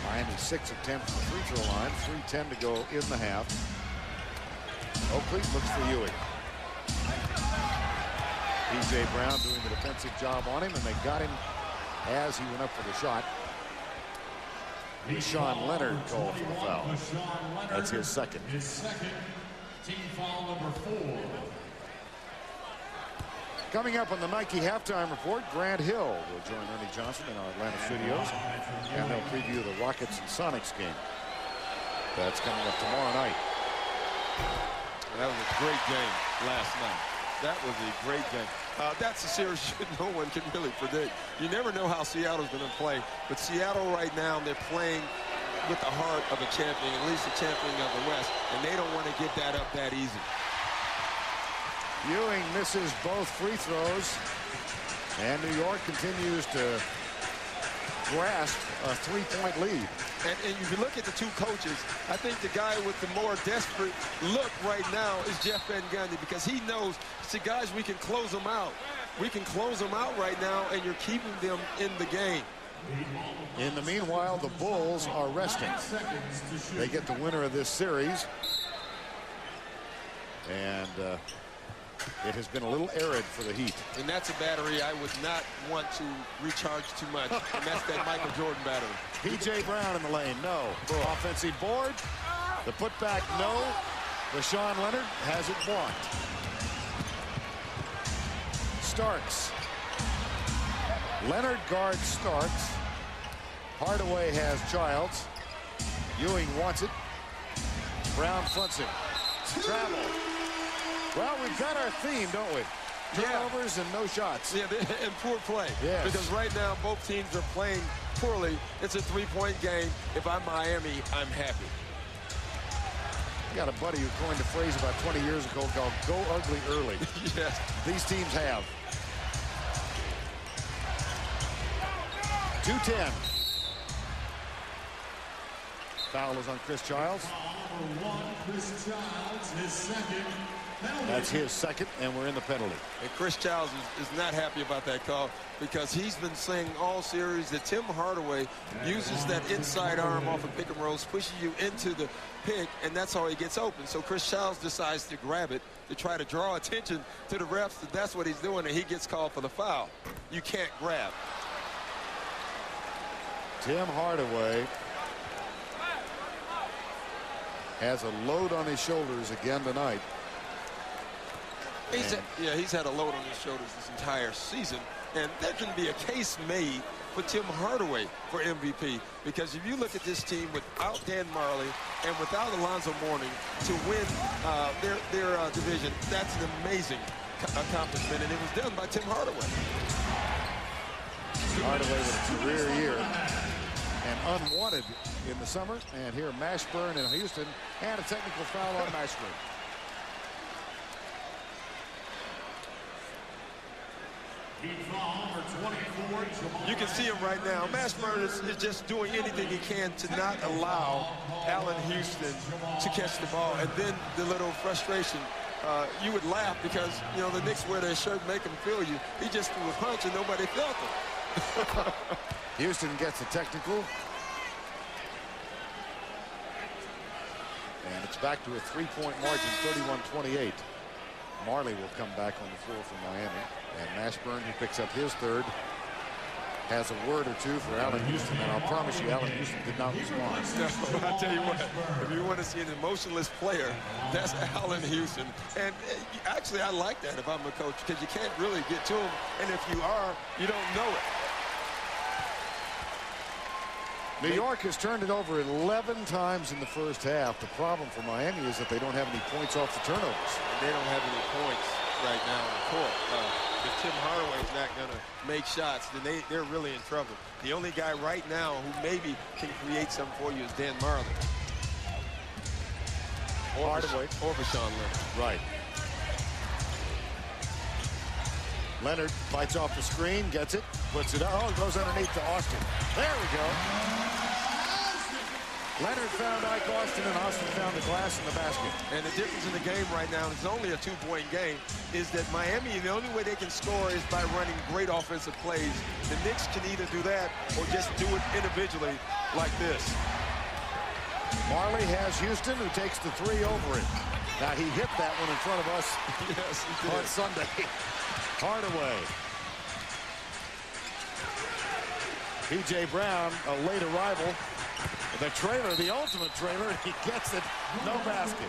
Miami 6 of 10 from the free throw line. 3:10 to go in the half. Oakley looks for Ewing. P.J. Brown doing the defensive job on him, and they got him as he went up for the shot. Bashawn Leonard called for the foul. That's his 2nd. His 2nd, team foul number 4. Coming up on the Nike halftime report, Grant Hill will join Ernie Johnson in our Atlanta studios, and they'll preview the Rockets and Sonics game. That's coming up tomorrow night. That was a great game last night. That was a great game. That's a series no one can really predict. You never know how Seattle's going to play, but Seattle right now, they're playing with the heart of a champion, at least a champion of the West, and they don't want to give that up that easy. Ewing misses both free throws. And New York continues to grasp a 3-point lead. And if you look at the two coaches, I think the guy with the more desperate look right now is Jeff Van Gundy, because he knows, see, guys, we can close them out. We can close them out right now, and you're keeping them in the game. In the meanwhile, the Bulls are resting. They get the winner of this series. And it has been a little arid for the Heat. And that's a battery I would not want to recharge too much. And that's that Michael Jordan battery. P.J. Brown in the lane, no. Offensive board. The putback, no. Rashawn Leonard has it blocked. Starks. Leonard guards Starks. Hardaway has Childs. Ewing wants it. Brown fronts him. Travel. Well, we've got our theme, don't we? Turnovers and no shots. Yeah, and poor play. Yes. Because right now, both teams are playing poorly. It's a three-point game. If I'm Miami, I'm happy. I got a buddy who coined a phrase about 20 years ago called "go ugly early." Yes. These teams have. 2:10. Foul is on Chris Childs. Chris Childs, his second penalty. That's his second, and we're in the penalty. And Chris Childs is not happy about that call, because he's been saying all series that Tim Hardaway uses that inside arm off of pick and rolls, pushes you into the pick, and that's how he gets open. So Chris Childs decides to grab it to try to draw attention to the refs that that's what he's doing, and he gets called for the foul. You can't grab. Tim Hardaway has a load on his shoulders again tonight. He's had a load on his shoulders this entire season, and there can be a case made for Tim Hardaway for MVP, because if you look at this team without Dan Marley and without Alonzo Mourning to win their division, that's an amazing accomplishment, and it was done by Tim Hardaway. Hardaway with a career year and unwanted in the summer, and here Mashburn in Houston, and a technical foul on Mashburn. You can see him right now. Mashburn is just doing anything he can to not allow Allen Houston to catch the ball, and then the little frustration. You would laugh because, you know, the Knicks wear their shirt, make them feel you. He just threw a punch and nobody felt it. Houston gets a technical. And it's back to a 3-point margin, 31-28. Marley will come back on the floor for Miami. And Mashburn, who picks up his third, has a word or two for Allen Houston. And I'll promise you, Allen Houston did not respond. No, I'll tell you what, if you want to see an emotionless player, that's Allen Houston. And actually, I like that if I'm a coach, because you can't really get to him. And if you are, you don't know it. New York has turned it over 11 times in the first half. The problem for Miami is that they don't have any points off the turnovers. And they don't have any points right now on the court. If Tim Hardaway's not going to make shots, then they're really in trouble. The only guy right now who maybe can create something for you is Dan Marley. Hardaway. Or Rashawn Leonard. Right. Leonard fights off the screen, gets it, puts it out. Oh, it goes underneath to Austin. There we go. Leonard found Ike Austin, and Austin found the glass in the basket. And the difference in the game right now, it's only a 2-point game, is that Miami, the only way they can score is by running great offensive plays. The Knicks can either do that or just do it individually like this. Marley has Houston, who takes the three over it. Now, he hit that one in front of us yes, he did. on Sunday. Hardaway. P.J. Brown, a late arrival. The trailer, the ultimate trailer, he gets it. No basket.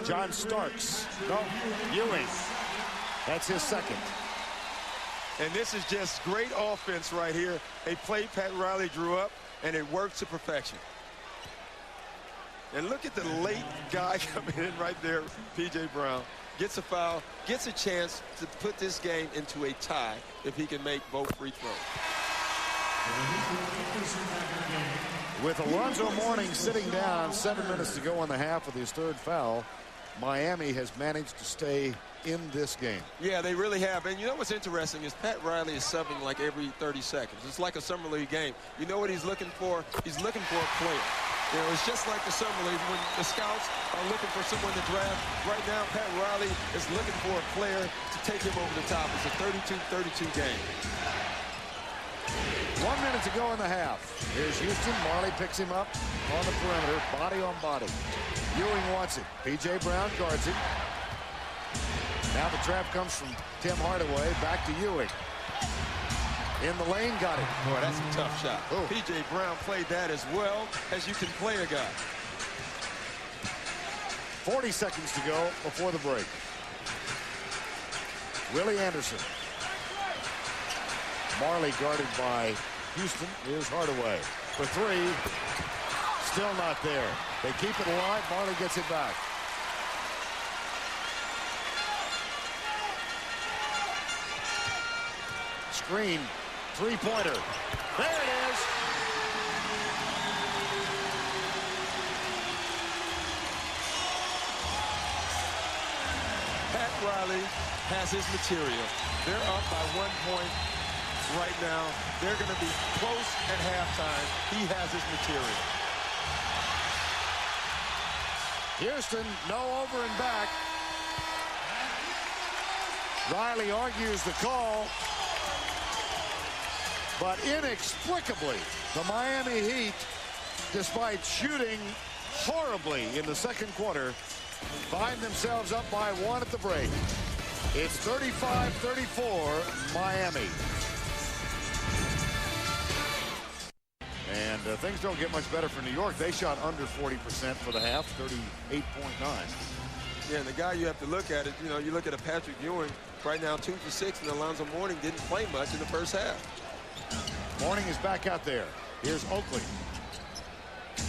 John Starks. No, Ewing. That's his second. And this is just great offense right here. A play Pat Riley drew up, and it works to perfection. And look at the late guy coming in right there, P.J. Brown. Gets a foul, gets a chance to put this game into a tie if he can make both free throws. With Alonzo Mourning sitting down, 7 minutes to go in the half with his third foul, Miami has managed to stay in this game. Yeah, they really have. And you know what's interesting is Pat Riley is subbing like every 30 seconds. It's like a summer league game. You know what he's looking for? He's looking for a player. You know, it's just like the summer league when the scouts are looking for someone to draft. Right now, Pat Riley is looking for a player to take him over the top. It's a 32-32 game. 1 minute to go in the half. Here's Houston. Marley picks him up on the perimeter, body on body. Ewing wants it. P.J. Brown guards it. Now the trap comes from Tim Hardaway. Back to Ewing. In the lane, got it. Boy, that's a tough shot. Oh. P.J. Brown played that as well as you can play a guy. 40 seconds to go before the break. Willie Anderson. Marley guarded by Houston. Here's Hardaway for three. Still not there. They keep it alive. Marley gets it back. Screen. Three-pointer. There it is. Pat Riley has his material. They're up by 1 point right now. They're going to be close at halftime. He has his material. Houston, no over and back. Riley argues the call. But inexplicably, the Miami Heat, despite shooting horribly in the second quarter, find themselves up by one at the break. It's 35-34 Miami. And things don't get much better for New York. They shot under 40% for the half, 38.9. Yeah, and the guy you have to look at it, you know, you look at a Patrick Ewing right now 2 for 6, and Alonzo Mourning didn't play much in the first half. Mourning is back out there. Here's Oakley.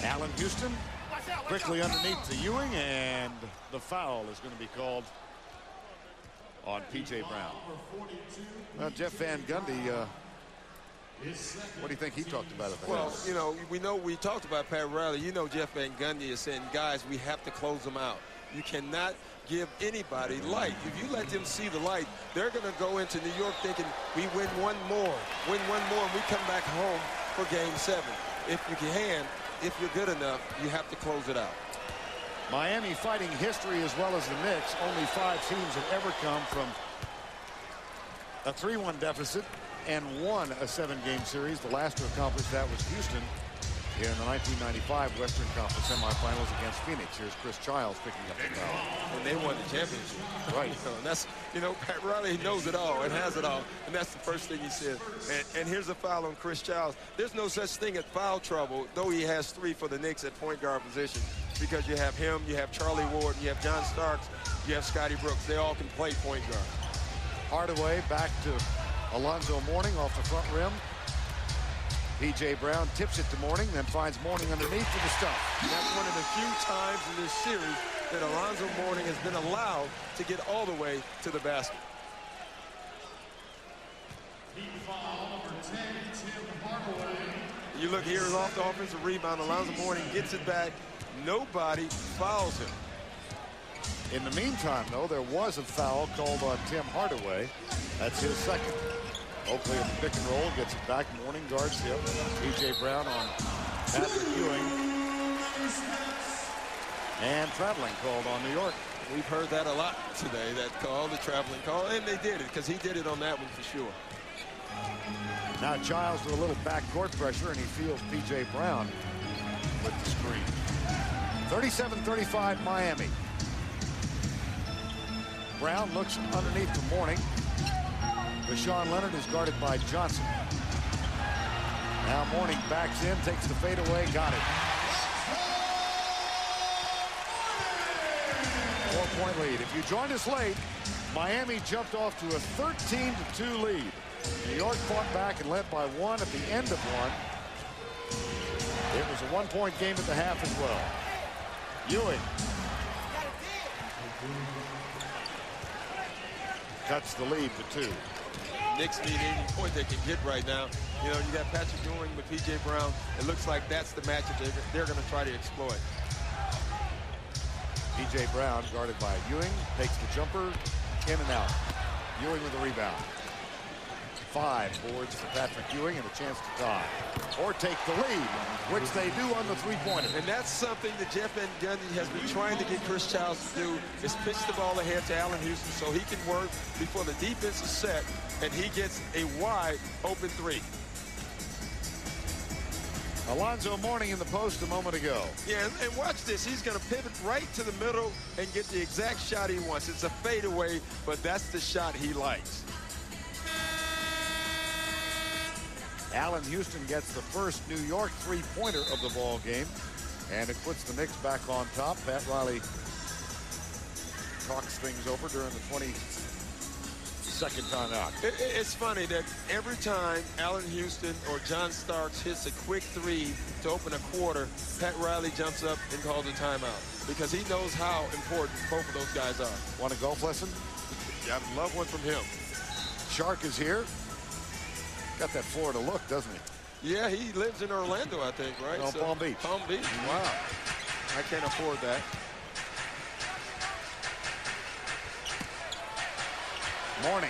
Allen Houston quickly underneath to Ewing, and the foul is going to be called on P.J. Brown. Well, Jeff Van Gundy, what do you think he talked about at the Well, house? you know, we talked about Pat Riley. You know, Jeff Van Gundy is saying, guys, we have to close them out. You cannot give anybody light. If you let them see the light, they're going to go into New York thinking we win one more, and we come back home for Game 7. If you can, if you're good enough, you have to close it out. Miami fighting history as well as the Knicks. Only 5 teams have ever come from a 3-1 deficit and won a 7-game series. The last to accomplish that was Houston in the 1995 Western Conference Semifinals against Phoenix. Here's Chris Childs picking up the foul. And they won the championship. Right. And that's, you know, Pat Riley knows it all and has it all. And that's the first thing he said. And here's a foul on Chris Childs. There's no such thing as foul trouble, though he has 3 for the Knicks at point guard position, because you have him, you have Charlie Ward, you have John Starks, you have Scotty Brooks. They all can play point guard. Hardaway back to Alonzo Mourning off the front rim. P.J. Brown tips it to Mourning, then finds Mourning underneath to the stuff. That's one of the few times in this series that Alonzo Mourning has been allowed to get all the way to the basket. You look here off the offensive rebound. Alonzo Mourning gets it back. Nobody fouls him. In the meantime, though, there was a foul called on Tim Hardaway. That's his second. Oakley at the pick and roll, gets it back. Mourning guards him. P.J. Brown on Patrick Ewing. And traveling called on New York. We've heard that a lot today, that call, the traveling call, and they did it because he did it on that one for sure. Now Childs with a little backcourt pressure, and he feels P.J. Brown with the screen. 37-35 Miami. Brown looks underneath the Mourning. Rashawn Leonard is guarded by Johnson. Now Mourning backs in, takes the fadeaway, got it. 4-point lead. If you joined us late, Miami jumped off to a 13-2 lead. New York fought back and led by 1 at the end of 1. It was a 1-point game at the half as well. Ewing cuts the lead to 2. Knicks need any point they can get right now. You know, you got Patrick Ewing with P.J. Brown. It looks like that's the matchup they're going to try to exploit. P.J. Brown guarded by Ewing, takes the jumper, in and out. Ewing with the rebound. 5 boards for Patrick Ewing and a chance to tie or take the lead, which they do on the three-pointer. And that's something that Jeff Van Gundy has been trying to get Chris Childs to do, is pitch the ball ahead to Allen Houston so he can work before the defense is set and he gets a wide open three. Alonzo Mourning in the post a moment ago. Yeah, and watch this. He's going to pivot right to the middle and get the exact shot he wants. It's a fadeaway, but that's the shot he likes. Allen Houston gets the first New York three-pointer of the ball game, and it puts the Knicks back on top. Pat Riley talks things over during the 22nd timeout. It's funny that every time Allen Houston or John Starks hits a quick three to open a quarter, Pat Riley jumps up and calls a timeout because he knows how important both of those guys are. Want a golf lesson? Yeah, I'd love one from him. Shark is here. Got that Florida look, doesn't he? Yeah, he lives in Orlando, I think, right? No, Palm Beach. Palm Beach, wow. I can't afford that. Mourning.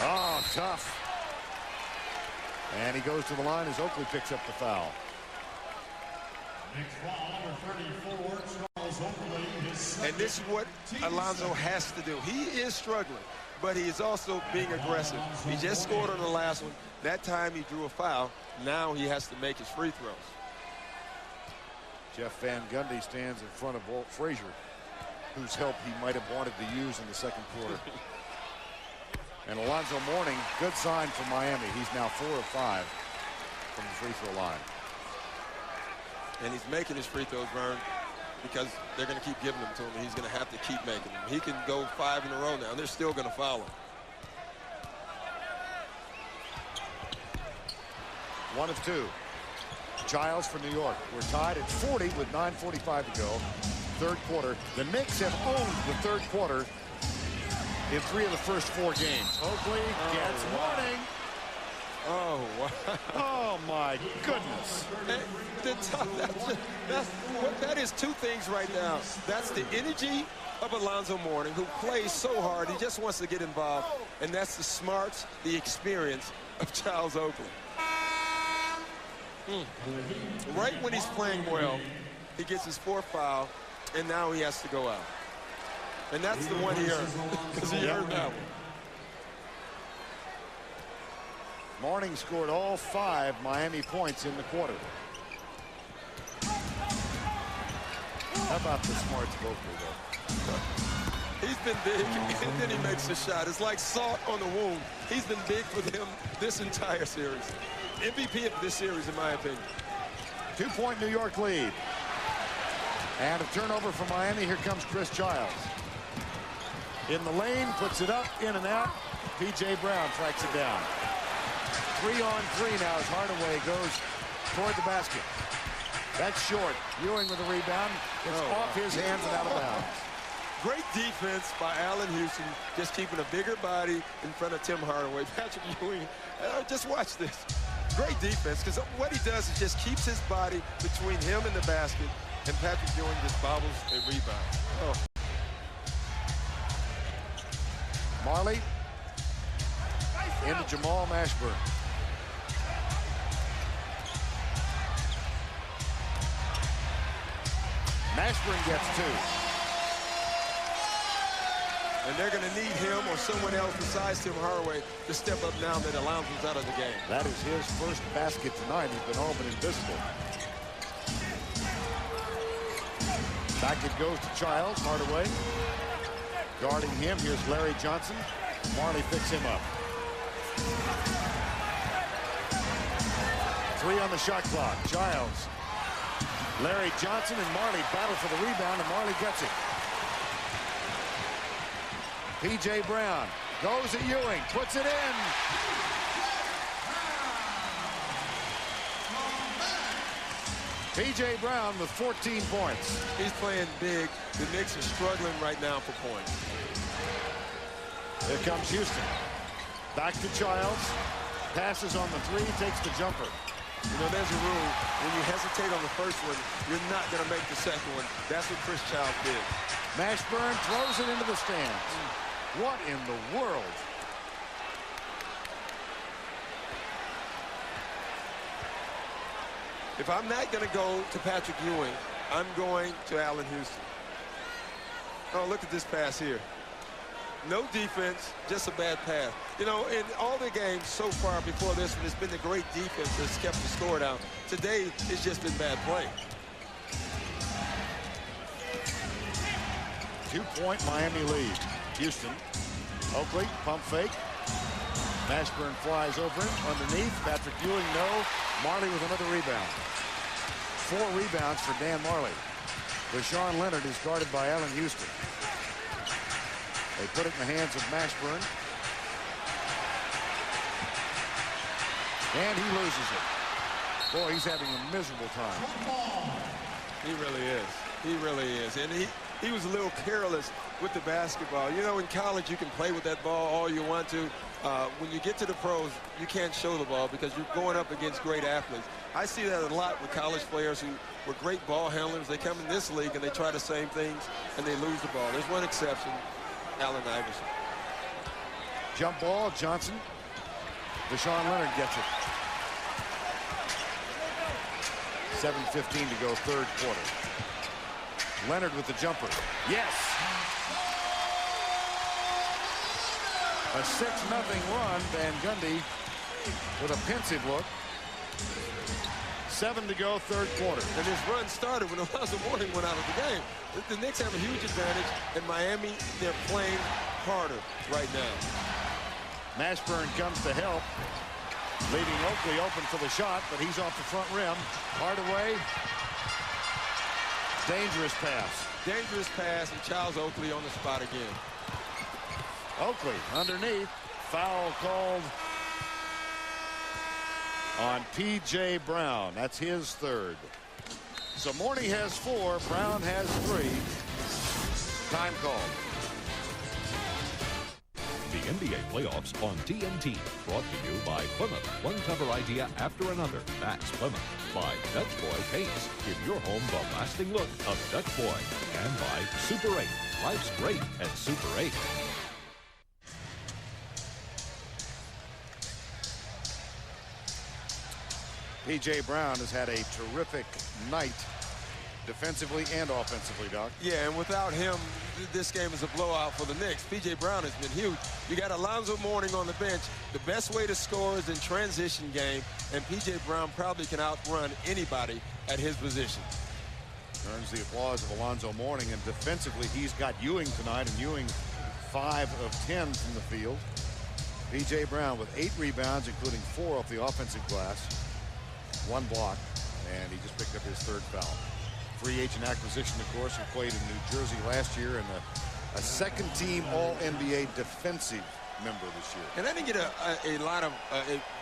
Oh, tough. And he goes to the line as Oakley picks up the foul. Next foul, number 34, Charles Oakley. And this is what Alonzo has to do. He is struggling, but he is also being aggressive. He just scored on the last one. That time he drew a foul. Now he has to make his free throws. Jeff Van Gundy stands in front of Walt Frazier, whose help he might have wanted to use in the second quarter. And Alonzo Mourning, good sign for Miami. He's now 4 of 5 from the free throw line. And he's making his free throws, Vern, because they're going to keep giving them to him. He's going to have to keep making them. He can go 5 in a row now, and they're still going to foul him. 1 of 2. Childs for New York. We're tied at 40 with 9:45 to go. Third quarter. The Knicks have owned the third quarter in 3 of the first 4 games. Oakley gets Mourning. Oh, wow. Oh, my goodness. That is 2 things right now. That's the energy of Alonzo Mourning, who plays so hard. He just wants to get involved. And that's the smarts, the experience of Charles Oakley. Right when he's playing well, he gets his 4th foul, and now he has to go out. And that's the one he earned, because he earned that one. Mourning scored all 5 Miami points in the quarter. How about the smarts of Oakley, though? He's been big, and then he makes a shot. It's like salt on the wound. He's been big for them this entire series. MVP of this series, in my opinion. 2-point New York lead. And a turnover for Miami. Here comes Chris Childs. In the lane, puts it up, in and out. P.J. Brown tracks it down. 3-on-3 now as Hardaway goes toward the basket. That's short. Ewing with a rebound. It's off his hands and out of bounds. Great defense by Allen Houston, just keeping a bigger body in front of Tim Hardaway. Patrick Ewing, just watch this. Great defense, because what he does is just keeps his body between him and the basket, and Patrick Ewing just bobbles a rebound. Oh. Marley into Jamal Mashburn. Mashburn gets 2. And they're going to need him or someone else besides Tim Hardaway to step up now that Alonzo's out of the game. That is his first basket tonight. He's been all but invisible. Back it goes to Childs. Hardaway guarding him. Here's Larry Johnson. Marley picks him up. 3 on the shot clock. Childs, Larry Johnson, and Marley battle for the rebound, and Marley gets it. P.J. Brown goes at Ewing, puts it in. P.J. Brown with 14 points. He's playing big. The Knicks are struggling right now for points. Here comes Houston. Back to Childs. Passes on the three, takes the jumper. You know, there's a rule. When you hesitate on the first one, you're not going to make the second one. That's what Chris Childs did. Mashburn throws it into the stands. What in the world? If I'm not going to go to Patrick Ewing, I'm going to Allen Houston. Oh, look at this pass here. No defense, just a bad pass. You know, in all the games so far before this one, it's been the great defense that's kept the score down. Today, it's just been bad play. 2-point Miami lead. Houston. Oakley, pump fake. Mashburn flies over him. Underneath. Patrick Ewing, no. Marley with another rebound. 4 rebounds for Dan Marley. Deshaun Leonard is guarded by Allen Houston. They put it in the hands of Mashburn. And he loses it. Boy, he's having a miserable time. He really is. He really is. And he was a little careless with the basketball. You know, in college, you can play with that ball all you want to. When you get to the pros, you can't show the ball because you're going up against great athletes. I see that a lot with college players who were great ball handlers. They come in this league and they try the same things and they lose the ball. There's one exception, Allen Iverson. Jump ball, Johnson. Deshaun Leonard gets it. 7:15 to go, third quarter. Leonard with the jumper. Yes! A 6-0 run. Van Gundy with a pensive look. 7 to go, third quarter. And his run started when Alonzo Mourning went out of the game. The Knicks have a huge advantage. In Miami, they're playing harder right now. Mashburn comes to help, leaving Oakley open for the shot, but he's off the front rim. Hardaway. Dangerous pass. Dangerous pass, and Charles Oakley on the spot again. Oakley underneath. Foul called on P.J. Brown. That's his third. So Mourning has 4. Brown has 3. Time called. The NBA playoffs on TNT. Brought to you by Plymouth. One cover idea after another. That's Plymouth. By Dutch Boy Paints. Give your home the lasting look of Dutch Boy. And by Super 8. Life's great at Super 8. P.J. Brown has had a terrific night defensively and offensively, Doc. Yeah, and without him, this game is a blowout for the Knicks. P.J. Brown has been huge. You got Alonzo Mourning on the bench. The best way to score is in transition game, and P.J. Brown probably can outrun anybody at his position. Earns the applause of Alonzo Mourning, and defensively he's got Ewing tonight, and Ewing 5 of 10 from the field. P.J. Brown with 8 rebounds, including 4 off the offensive glass. 1 block, and he just picked up his 3rd foul. Free agent acquisition, of course, who played in New Jersey last year, and a second-team All-NBA defensive member this year. And I didn't get a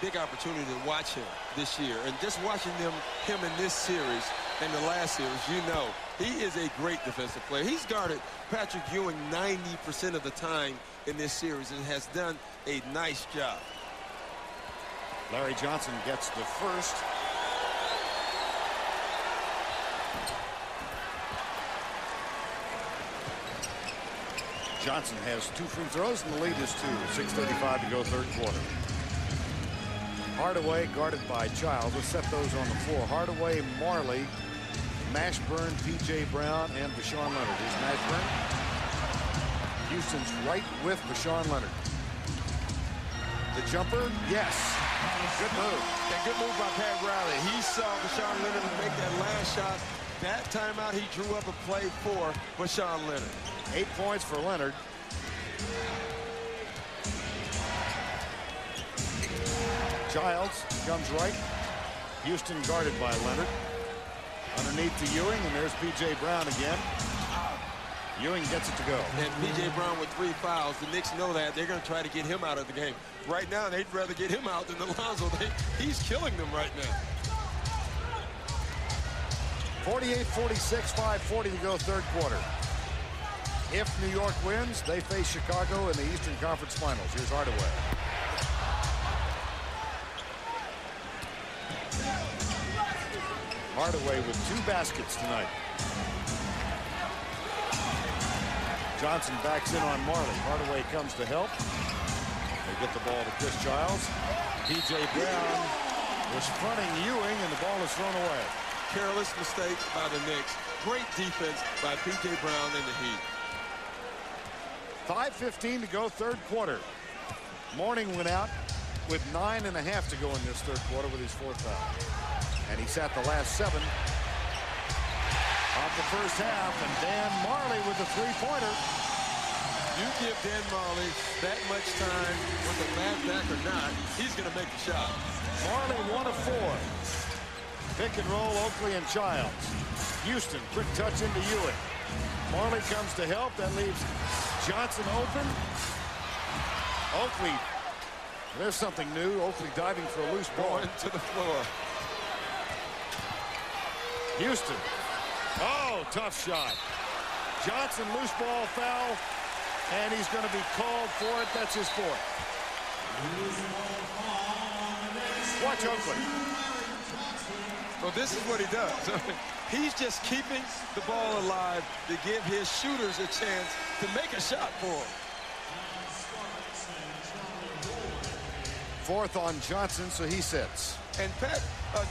big opportunity to watch him this year, and just watching him in this series and the last series, you know, he is a great defensive player. He's guarded Patrick Ewing 90% of the time in this series and has done a nice job. Larry Johnson gets the first. Johnson has 2 free throws, and the lead is 2. 6:35 to go, third quarter. Hardaway guarded by Childs. Let's set those on the floor. Hardaway, Marley, Mashburn, P.J. Brown, and Deshaun Leonard. Here's Mashburn. Houston's right with Deshaun Leonard. The jumper, yes. Good move. And good move by Pat Riley. He saw Deshaun Leonard make that last shot. That timeout, he drew up a play for Deshaun Leonard. 8 points for Leonard. Childs comes right. Houston guarded by Leonard. Underneath to Ewing, and there's P.J. Brown again. Ewing gets it to go. And P.J. Brown with 3 fouls. The Knicks know that. They're going to try to get him out of the game. Right now, they'd rather get him out than Alonzo. He's killing them right now. 48-46, 5:40 to go, third quarter. If New York wins, they face Chicago in the Eastern Conference Finals. Here's Hardaway. Hardaway with 2 baskets tonight. Johnson backs in on Marley. Hardaway comes to help. They get the ball to Chris Childs. P.J. Brown was fronting Ewing, and the ball is thrown away. Careless mistake by the Knicks. Great defense by P.J. Brown and the Heat. 5:15 to go, third quarter. Mourning went out with 9.5 to go in this third quarter with his 4th foul. And he sat the last 7 of the first half. And Dan Marley with the 3-pointer. You give Dan Marley that much time, with the bad back or not, he's going to make the shot. Marley 1 of 4. Pick and roll, Oakley and Childs. Houston, quick touch into Ewing. Marley comes to help. That leaves Johnson open. Oakley, there's something new. Oakley diving for a loose ball. Going to the floor. Houston. Oh, tough shot. Johnson, loose ball foul, and he's going to be called for it. That's his 4th. Watch Oakley. Well, this is what he does. He's just keeping the ball alive to give his shooters a chance to make a shot for him. 4th on Johnson, so he sits. And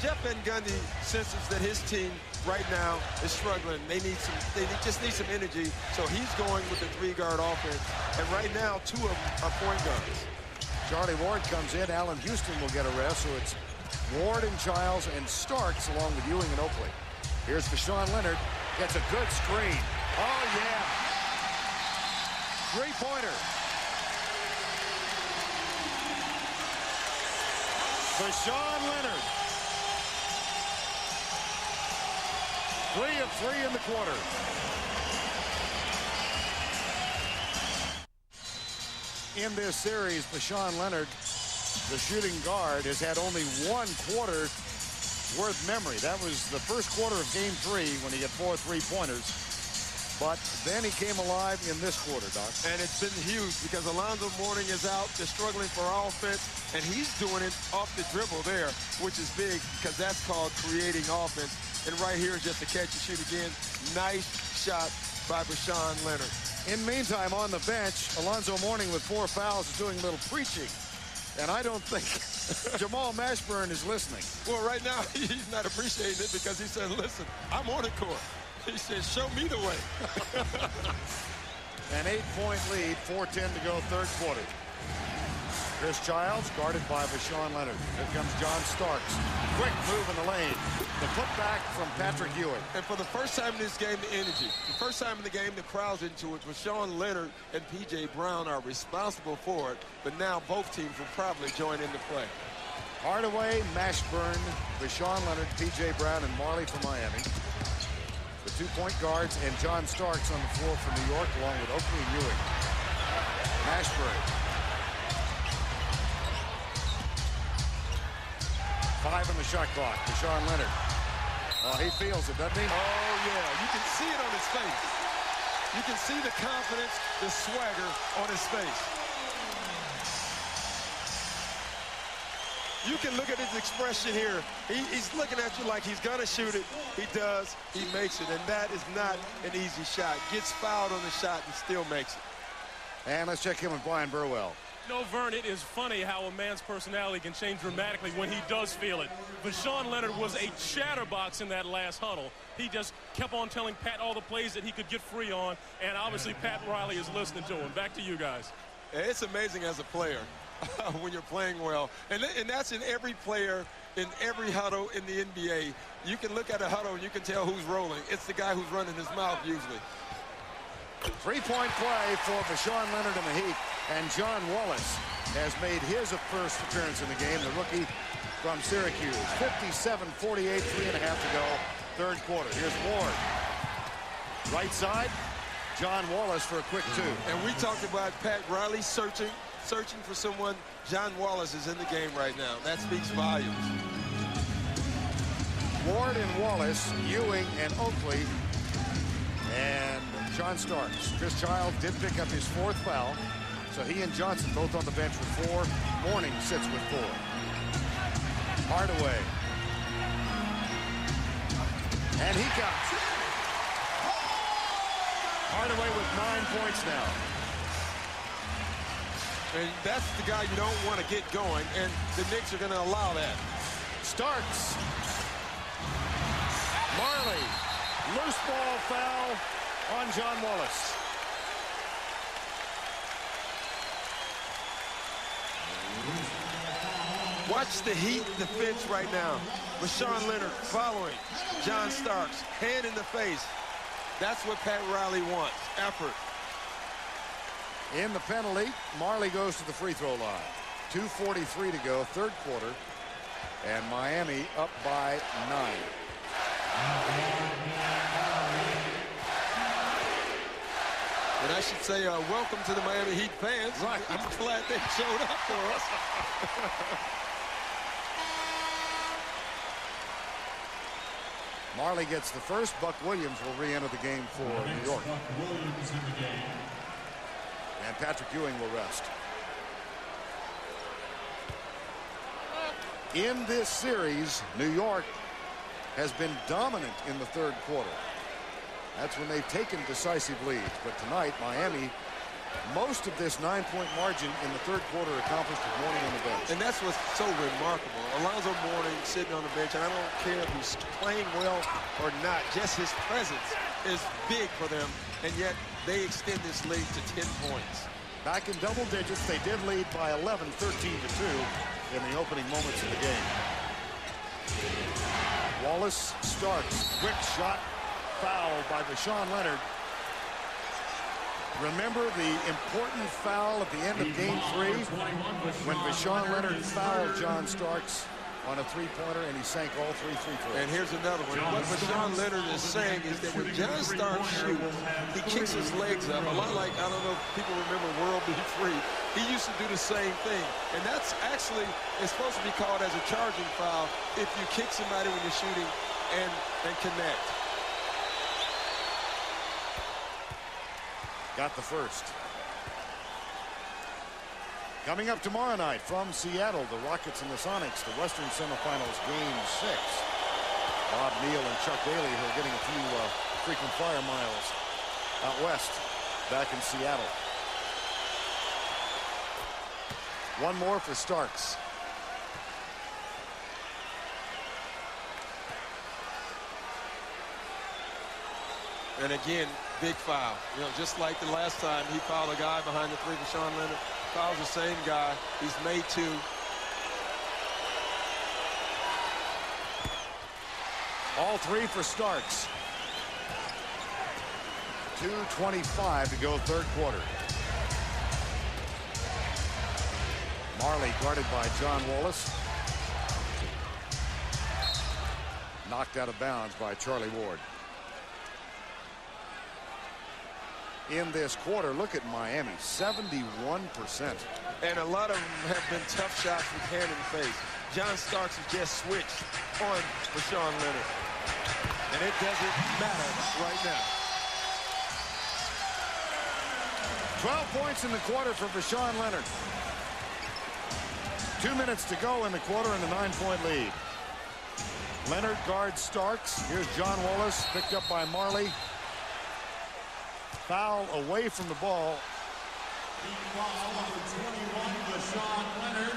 Jeff Van Gundy senses that his team right now is struggling. They just need some energy. So he's going with the 3-guard offense. And right now, 2 of them are point guards. Charlie Ward comes in. Allen Houston will get a rest. So it's Ward and Childs and Starks along with Ewing and Oakley. Here's Vashawn Leonard. Gets a good screen. Oh, yeah. 3-pointer. Vashawn Leonard. 3 of 3 in the quarter. In this series, Vashawn Leonard, the shooting guard, has had only 1 quarter worth memory. That was the first quarter of Game 3 when he had 4 3-pointers. But then he came alive in this quarter, Doc. And it's been huge because Alonzo Mourning is out. They're struggling for offense, and he's doing it off the dribble there, which is big because that's called creating offense. And right here is just a catch and shoot again. Nice shot by Vashawn Leonard. In the meantime, on the bench, Alonzo Mourning with 4 fouls is doing a little preaching. And I don't think Jamal Mashburn is listening. Well, right now, he's not appreciating it because he said, listen, I'm on the court. He said, show me the way. An 8-point lead, 4:10 to go, third quarter. Chris Childs guarded by Vashawn Leonard. Here comes John Starks. Quick move in the lane. The putback from Patrick Ewing. And for the first time in this game, the energy. The first time in the game, the crowd's into it. Vashawn Leonard and P.J. Brown are responsible for it. But now both teams will probably join in the play. Hardaway, Mashburn, Vashawn Leonard, P.J. Brown, and Marley from Miami. The 2-point guards and John Starks on the floor for New York, along with Oakley and Ewing. Mashburn. 5 on the shot clock. Vashawn Leonard. Oh, he feels it, doesn't he? Oh, yeah. You can see it on his face. You can see the confidence, the swagger on his face. You can look at his expression here. He's looking at you like he's going to shoot it. He does. He makes it. And that is not an easy shot. Gets fouled on the shot and still makes it. And let's check in with Brian Burwell. No, Vern, it is funny how a man's personality can change dramatically when he does feel it. Vashawn Leonard was a chatterbox in that last huddle. He just kept on telling Pat all the plays that he could get free on, and obviously Pat Riley is listening to him. Back to you guys. It's amazing as a player when you're playing well. And that's in every player, in every huddle in the NBA. You can look at a huddle and you can tell who's rolling. It's the guy who's running his mouth usually. 3-point play for Vashawn Leonard and the Heat. And John Wallace has made his first appearance in the game, the rookie from Syracuse. 57-48, 3.5 to go, third quarter. Here's Ward. Right side, John Wallace for a quick 2. And we talked about Pat Riley searching for someone. John Wallace is in the game right now. That speaks volumes. Ward and Wallace, Ewing and Oakley, and John Starks. Chris Childs did pick up his 4th foul. So he and Johnson both on the bench with 4. Mourning sits with 4. Hardaway. And he counts. Hardaway with 9 points now. And that's the guy you don't want to get going, and the Knicks are going to allow that. Starks. Marley. Loose ball foul on John Wallace. Watch the Heat defense right now. Rashawn Leonard following John Starks, hand in the face. That's what Pat Riley wants, effort. In the penalty, Marley goes to the free throw line. 2:43 to go, 3rd quarter, and Miami up by 9. And I should say, welcome to the Miami Heat fans. Right. I'm glad they showed up for us. Marley gets the first. Buck Williams will re-enter the game for New York. Buck Williams in the game. And Patrick Ewing will rest. In this series, New York has been dominant in the 3rd quarter. That's when they've taken decisive leads. But tonight, Miami, most of this 9-point margin in the 3rd quarter accomplished with Mourning on the bench. And that's what's so remarkable. Alonzo Mourning sitting on the bench, and I don't care if he's playing well or not. Just his presence is big for them, and yet they extend this lead to 10 points. Back in double digits, they did lead by 11, 13-2 in the opening moments of the game. Wallace Starks, quick shot, fouled by Rashawn Leonard. Remember the important foul at the end of Game 3 when Rashawn Leonard fouled John Starks on a 3-pointer and he sank all 3 free throws. And here's another one. What Rashawn Leonard is saying is that when John Starks shoots, he kicks his legs up. A lot like, I don't know if people remember World Be Free. He used to do the same thing. And that's actually, it's supposed to be called as a charging foul if you kick somebody when you're shooting and connect. Got the first. Coming up tomorrow night from Seattle, the Rockets and the Sonics, the Western Semifinals, Game 6. Bob Neal and Chuck Daly, who are getting a few frequent flyer miles out west, back in Seattle. One more for Starks. And again, big foul. You know, just like the last time he fouled a guy behind the 3, Rashawn Leonard fouls the same guy. He's made 2. All 3 for Starks. 2:25 to go, 3rd quarter. Marley guarded by John Wallace. Knocked out of bounds by Charlie Ward. In this quarter, look at Miami, 71%. And a lot of them have been tough shots with hand in the face. John Starks has just switched on Rashawn Leonard. And it doesn't matter right now. 12 points in the quarter for Rashawn Leonard. 2 minutes to go in the quarter and a 9-point lead. Leonard guards Starks. Here's John Wallace, picked up by Marley. Foul away from the ball.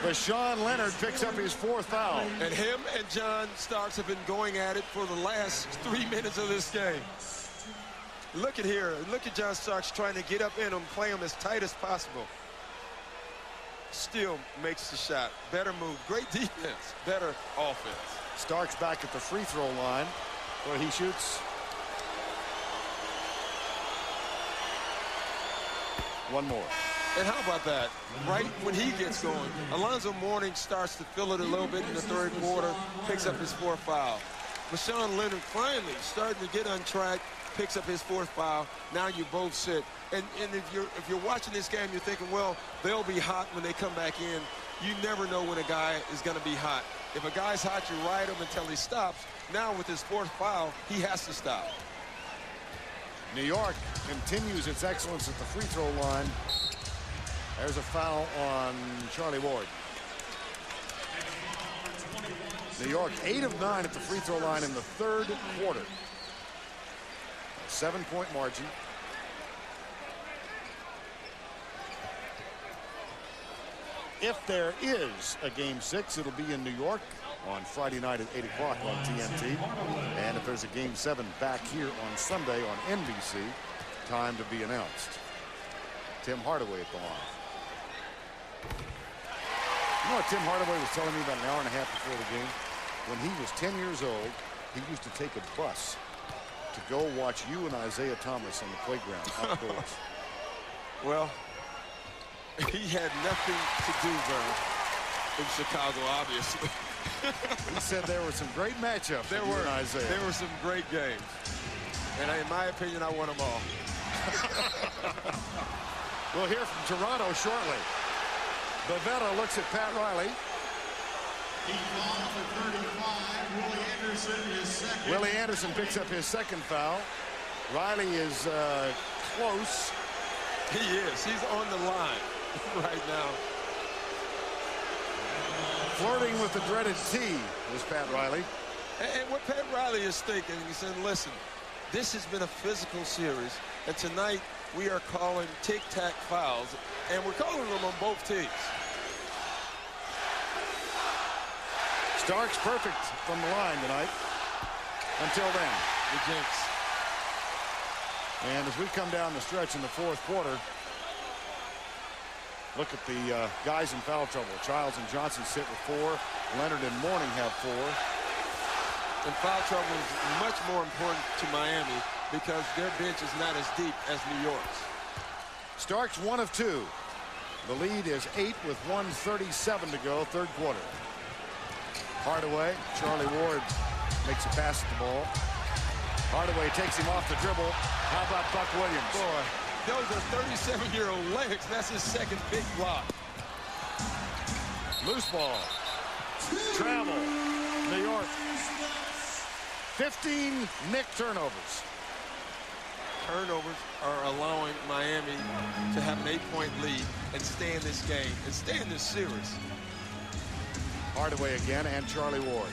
Rashawn Leonard picks up his 4th foul. And him and John Starks have been going at it for the last 3 minutes of this game. Look at here. Look at John Starks trying to get up in him, play him as tight as possible. Still makes the shot. Better move. Great defense. Better offense. Starks back at the free throw line where he shoots. One more. And how about that? Right when he gets going, Alonzo Mourning starts to feel it a little bit in the 3rd quarter, picks up his 4th foul. Rashawn Leonard finally starting to get on track, picks up his 4th foul. Now you both sit. And if you're watching this game, you're thinking, well, they'll be hot when they come back in. You never know when a guy is going to be hot. If a guy's hot, you ride him until he stops. Now with his 4th foul, he has to stop. New York continues its excellence at the free throw line. There's a foul on Charlie Ward. New York 8 of 9 at the free throw line in the third quarter. 7-point margin. If there is a Game 6, it'll be in New York on Friday night at 8 o'clock on TNT. And if there's a Game 7 back here on Sunday on NBC, time to be announced. Tim Hardaway at the line. You know what Tim Hardaway was telling me about an hour and a half before the game? When he was 10 years old, he used to take a bus to go watch you and Isaiah Thomas on the playground outdoors. Well, he had nothing to do there in Chicago, obviously. He said there were some great matchups. There were some great games. And in my opinion, I won them all. We'll hear from Toronto shortly. Bavetta looks at Pat Riley. He fouled for 35. Willie Anderson is second. Willie Anderson picks up his second foul. Riley is close. He is. He's on the line right now. Flirting with the dreaded T is Pat Riley. And what Pat Riley is thinking, he's saying, listen, this has been a physical series, and tonight we are calling tic-tac fouls, and we're calling them on both teams. Starks perfect from the line tonight. Until then, the jinx. And as we come down the stretch in the fourth quarter, look at the guys in foul trouble. Childs and Johnson sit with 4. Leonard and Mourning have 4. And foul trouble is much more important to Miami because their bench is not as deep as New York's. Starks 1 of 2. The lead is 8 with 1:37 to go, third quarter. Hardaway, Charlie Ward makes a pass at the ball. Hardaway takes him off the dribble. How about Buck Williams? Boy, those are 37-year-old legs. That's his second big block. Loose ball. Travel. New York. 15 Knick turnovers. Turnovers are allowing Miami to have an 8-point lead and stay in this game and stay in this series. Hardaway again and Charlie Ward.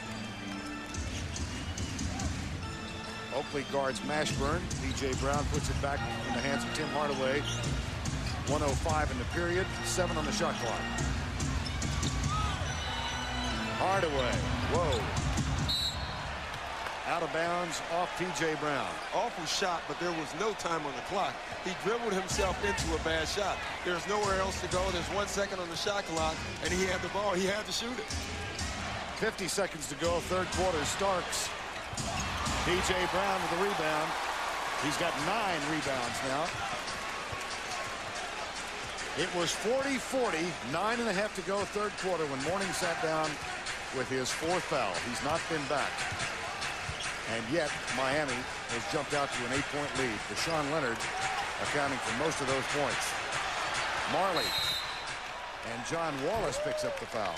Oakley guards Mashburn. P.J. Brown puts it back in the hands of Tim Hardaway. 1:05 in the period. 7 on the shot clock. Hardaway. Whoa. Out of bounds off P.J. Brown. Awful shot, but there was no time on the clock. He dribbled himself into a bad shot. There's nowhere else to go. There's 1 second on the shot clock, and he had the ball. He had to shoot it. 50 seconds to go, third quarter. Starks. P.J. Brown with the rebound. He's got 9 rebounds now. It was 40-40, 9.5 to go, third quarter, when Mourning sat down with his 4th foul. He's not been back. And yet, Miami has jumped out to an 8-point lead. Deshaun Leonard accounting for most of those points. Marley and John Wallace picks up the foul.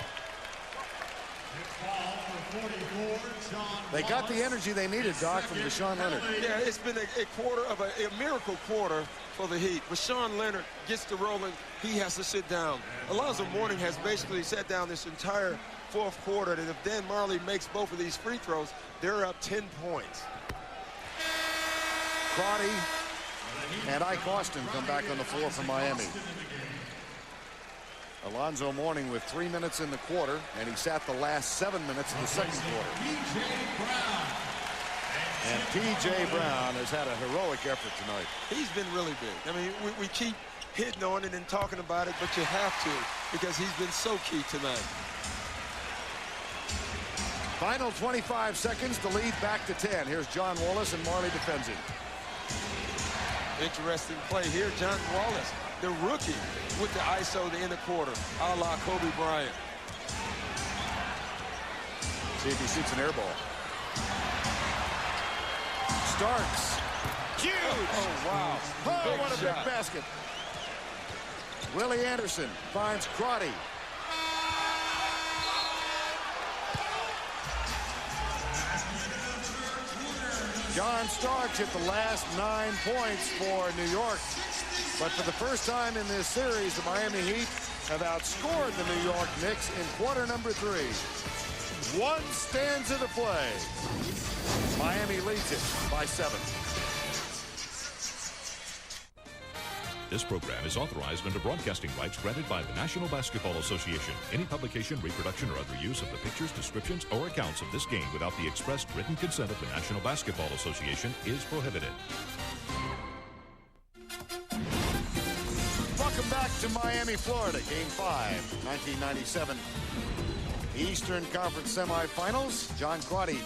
They got the energy they needed, Doc, from Deshaun Leonard. Yeah, it's been a quarter of a miracle quarter for the Heat. But Deshaun Leonard gets to rolling. He has to sit down. Alonzo Mourning has basically sat down this entire fourth quarter. And if Dan Marley makes both of these free throws, they're up 10 points. Crotty and Ike Austin come back on the floor for Miami. Alonzo Mourning with 3 minutes in the quarter, and he sat the last 7 minutes of the second quarter. And P.J. Brown has had a heroic effort tonight. He's been really big. I mean, we keep hitting on it and talking about it, but you have to because he's been so key tonight. Final 25 seconds to lead back to 10. Here's John Wallace, and Marley defends him. Interesting play here. John Wallace, the rookie, with the ISO to end the quarter, a la Kobe Bryant. See if he shoots an air ball. Starks. Huge! Oh, wow. Oh, what a big basket. Willie Anderson finds Crotty. John Starks hit the last 9 points for New York. But for the first time in this series, the Miami Heat have outscored the New York Knicks in quarter number 3. 1 stanza to play. Miami leads it by 7. This program is authorized under broadcasting rights granted by the National Basketball Association. Any publication, reproduction, or other use of the pictures, descriptions, or accounts of this game without the expressed written consent of the National Basketball Association is prohibited. Welcome back to Miami, Florida. Game 5, 1997. Eastern Conference Semifinals. John Crotty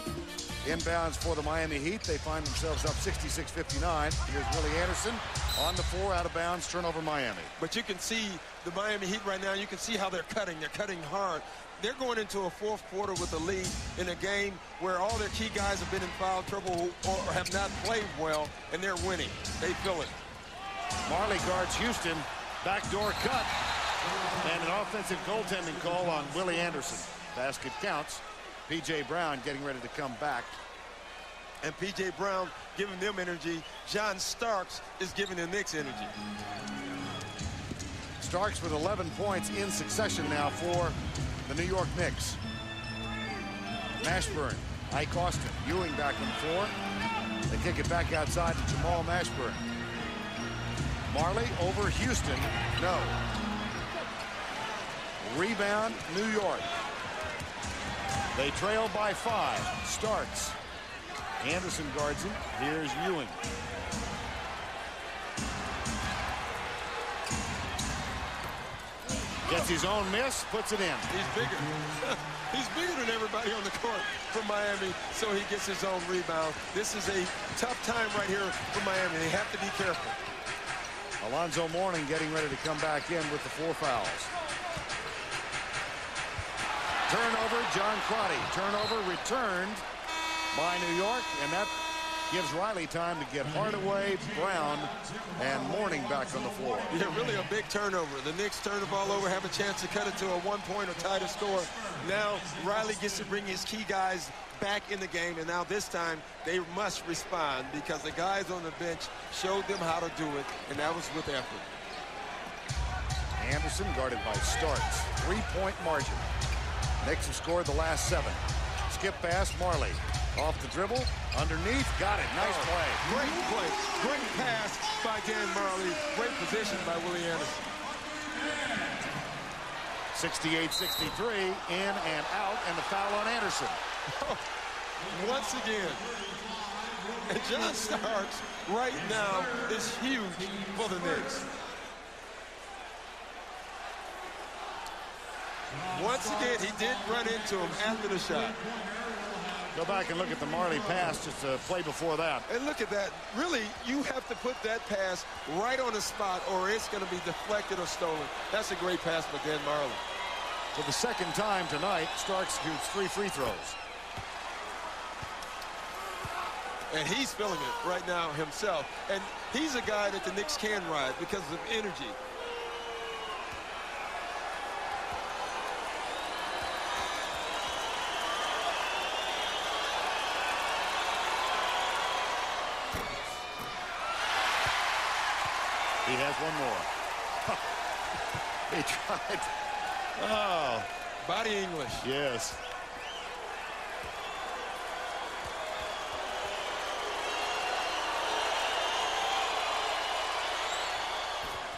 inbounds for the Miami Heat. They find themselves up 66-59. Here's Willie Anderson on the floor, out of bounds, turnover Miami. But you can see the Miami Heat right now. You can see how they're cutting. They're cutting hard. They're going into a fourth quarter with a lead in a game where all their key guys have been in foul trouble or have not played well, and they're winning. They feel it. Marley guards Houston. Backdoor cut. And an offensive goaltending call on Willie Anderson. Basket counts. P.J. Brown getting ready to come back. And P.J. Brown giving them energy. John Starks is giving the Knicks energy. Starks with 11 points in succession now for the New York Knicks. Mashburn, Ike Austin, Ewing back on the floor. They kick it back outside to Jamal Mashburn. Marley over Houston. No. Rebound, New York. They trail by 5. Starks. Anderson guards him. Here's Ewing. Gets his own miss, puts it in. He's bigger. He's bigger than everybody on the court for Miami, so he gets his own rebound. This is a tough time right here for Miami. They have to be careful. Alonzo Mourning getting ready to come back in with the 4 fouls. Turnover, John Crotty. Turnover returned by New York, and that gives Riley time to get Hardaway, Brown, and Mourning back on the floor. Yeah, really a big turnover. The Knicks turn the ball over, have a chance to cut it to a 1-point or tighter score. Now Riley gets to bring his key guys back in the game, and now this time they must respond because the guys on the bench showed them how to do it, and that was with effort. Anderson guarded by Starks. 3-point margin. Knicks have scored the last 7. Skip pass, Marley. Off the dribble, underneath, got it. Nice play. Great play. Great pass by Dan Marley. Great position by Willie Anderson. 68-63, in and out, and the foul on Anderson. Once again. And John Starks right now is huge for the Knicks. Once again, he did run into him after the shot. Go back and look at the Marley pass, just a play before that. And look at that. Really, you have to put that pass right on the spot or it's going to be deflected or stolen. That's a great pass by Dan Marley. For the second time tonight, Starks shoots 3 free throws. And he's feeling it right now himself. And he's a guy that the Knicks can ride because of energy. He has one more. He tried. Oh. Body English. Yes.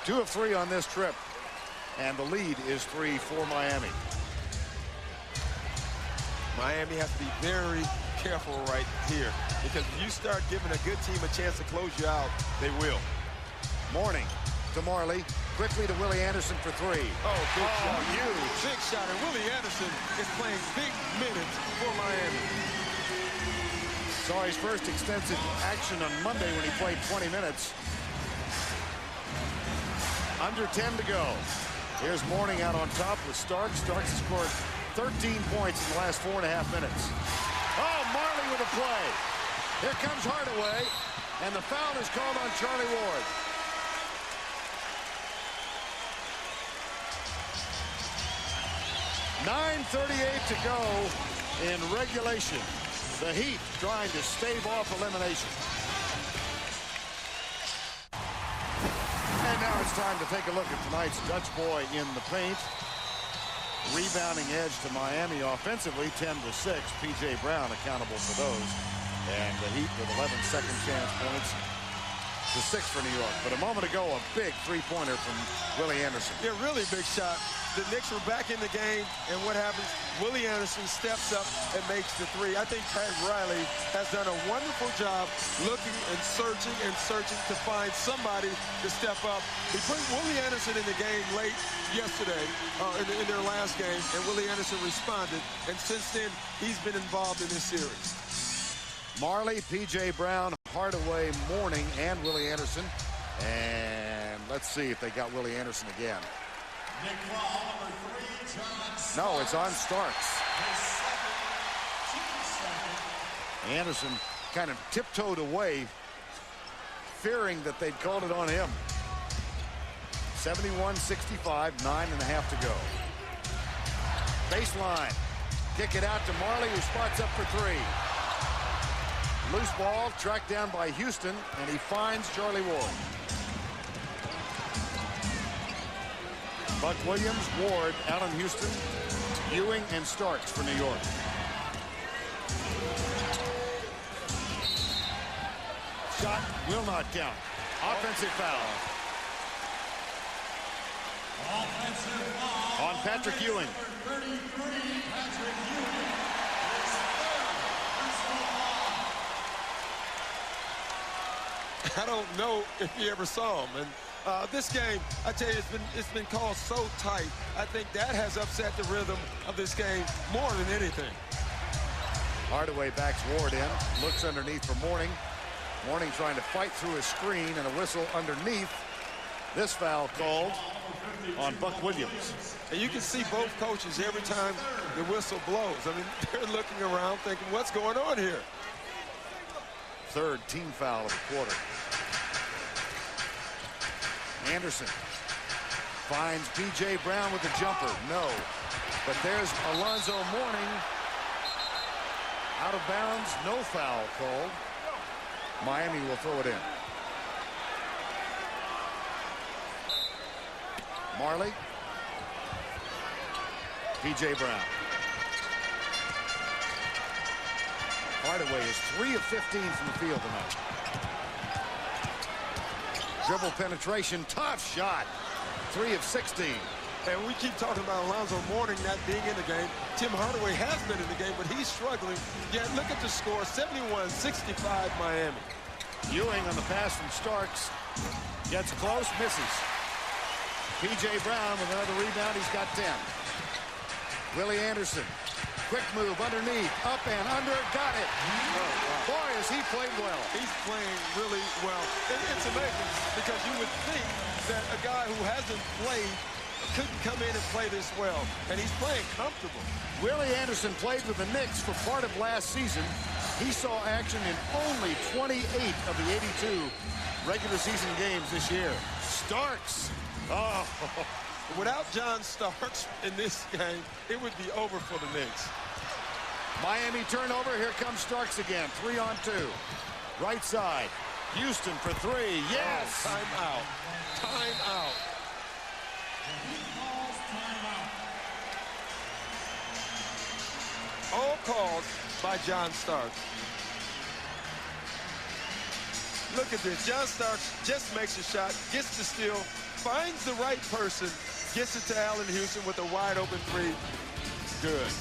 Two of 3 on this trip. And the lead is 3 for Miami. Miami has to be very careful right here because if you start giving a good team a chance to close you out, they will. Mourning to Marley, quickly to Willie Anderson for 3. Oh, big shot. Huge. Big shot. And Willie Anderson is playing big minutes for Miami. Saw his first extensive action on Monday when he played 20 minutes. Under 10 to go. Here's Mourning out on top with Starks. Starks has scored 13 points in the last 4.5 minutes. Oh, Marley with a play. Here comes Hardaway, and the foul is called on Charlie Ward. 9:38 to go in regulation. The Heat trying to stave off elimination. And now it's time to take a look at tonight's Dutch boy in the paint. Rebounding edge to Miami offensively, 10-6. P.J. Brown accountable for those. And the Heat with 11 second chance points to 6 for New York. But a moment ago, a big three-pointer from Willie Anderson. Yeah, really big shot. The Knicks were back in the game, and what happens? Willie Anderson steps up and makes the three. I think Pat Riley has done a wonderful job looking and searching to find somebody to step up. He put Willie Anderson in the game late yesterday, in their last game, and Willie Anderson responded. And since then, he's been involved in this series. Marley, P.J. Brown, Hardaway, Mourning, and Willie Anderson. And let's see if they got Willie Anderson again. No, it's on Starks. Anderson kind of tiptoed away, fearing that they'd called it on him. 71-65, 9.5 to go. Baseline. Kick it out to Marley, who spots up for three. Loose ball, tracked down by Houston, and he finds Charlie Ward. Buck Williams, Ward, Allen Houston, Ewing, and Starks for New York. Shot will not count. Offensive foul. Offensive foul on Patrick Ewing. 33, Patrick Ewing. I don't know if you ever saw him. And this game, I tell you, it's been called so tight. I think that has upset the rhythm of this game more than anything. Hardaway backs Ward in, looks underneath for Mourning. Mourning trying to fight through a screen, and a whistle underneath. This foul called on Buck Williams. And you can see both coaches every time the whistle blows. I mean, they're looking around thinking, what's going on here? Third team foul of the quarter. Anderson finds P.J. Brown with the jumper. No. But there's Alonzo Mourning. Out of bounds. No foul called. Miami will throw it in. Marley. P.J. Brown. Hardaway is 3 of 15 from the field tonight. Dribble penetration, tough shot. 3 of 16. And we keep talking about Alonzo Mourning not being in the game. Tim Hardaway has been in the game, but he's struggling. Yet look at the score, 71-65 Miami. Ewing on the pass from Starks. Gets close, misses. P.J. Brown with another rebound. He's got 10. Willie Anderson. Quick move underneath, up and under, got it. Oh, boy, has he played well. He's playing really well. It's amazing because you would think that a guy who hasn't played couldn't come in and play this well, and he's playing comfortable. Willie Anderson played with the Knicks for part of last season. He saw action in only 28 of the 82 regular season games this year. Starks. Oh. Without John Starks in this game, it would be over for the Knicks. Miami turnover. Here comes Starks again. 3 on 2. Right side. Houston for 3. Yes. Oh, timeout. Timeout. All called by John Starks. Look at this. John Starks just makes a shot, gets the steal, finds the right person, gets it to Allen Houston with a wide open three. Good.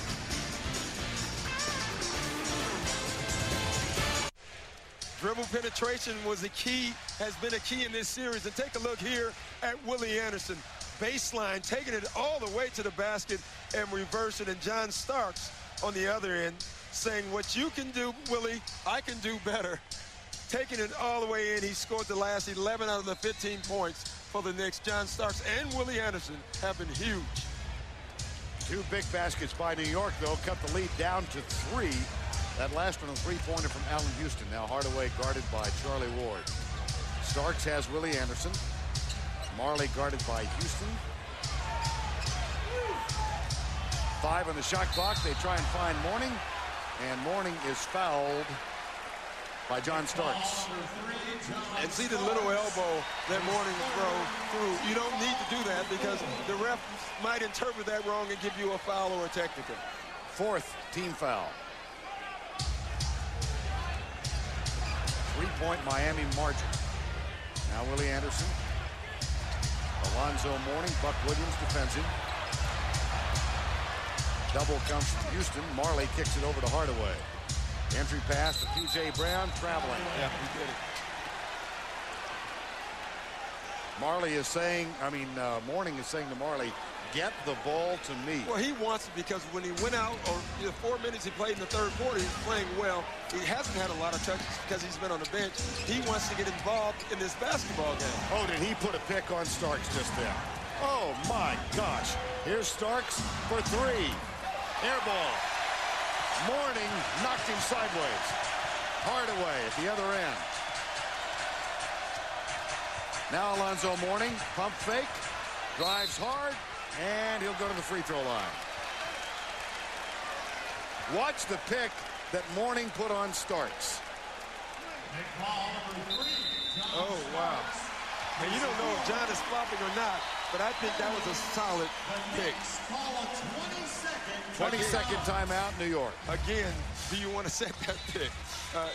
Dribble penetration was a key, has been a key in this series. And take a look here at Willie Anderson. Baseline, taking it all the way to the basket and reversing. And John Starks on the other end saying, what you can do, Willie, I can do better. Taking it all the way in. He scored the last 11 out of the 15 points for the Knicks. John Starks and Willie Anderson have been huge. 2 big baskets by New York, though, cut the lead down to 3. That last one, a three-pointer from Allen Houston. Now Hardaway guarded by Charlie Ward. Starks has Willie Anderson. Marley guarded by Houston. 5 on the shot clock. They try and find Mourning. And Mourning is fouled by John Starks. And see the little elbow that Mourning through. You don't need to do that because the ref might interpret that wrong and give you a foul or a technical. Fourth team foul. 3-point Miami margin. Now Willie Anderson. Alonzo Mourning. Buck Williams defends him. Double comes from Houston. Marley kicks it over to Hardaway. Entry pass to P.J. Brown, traveling. Yeah, he did it. Mourning is saying to Marley, get the ball to me. Well, he wants it because when he went out, or the 4 minutes he played in the third quarter, he's playing well. He hasn't had a lot of touches because he's been on the bench. He wants to get involved in this basketball game. Oh, did he put a pick on Starks just then? Oh, my gosh. Here's Starks for three. Air ball. Mourning knocked him sideways. Hardaway at the other end. Now Alonzo Mourning, pump fake, drives hard, and he'll go to the free throw line. Watch the pick that Mourning put on Starks. Oh, wow. And you don't know if John is flopping or not, but I think that was a solid pick. 22nd timeout, New York. Again, do you want to set that pick?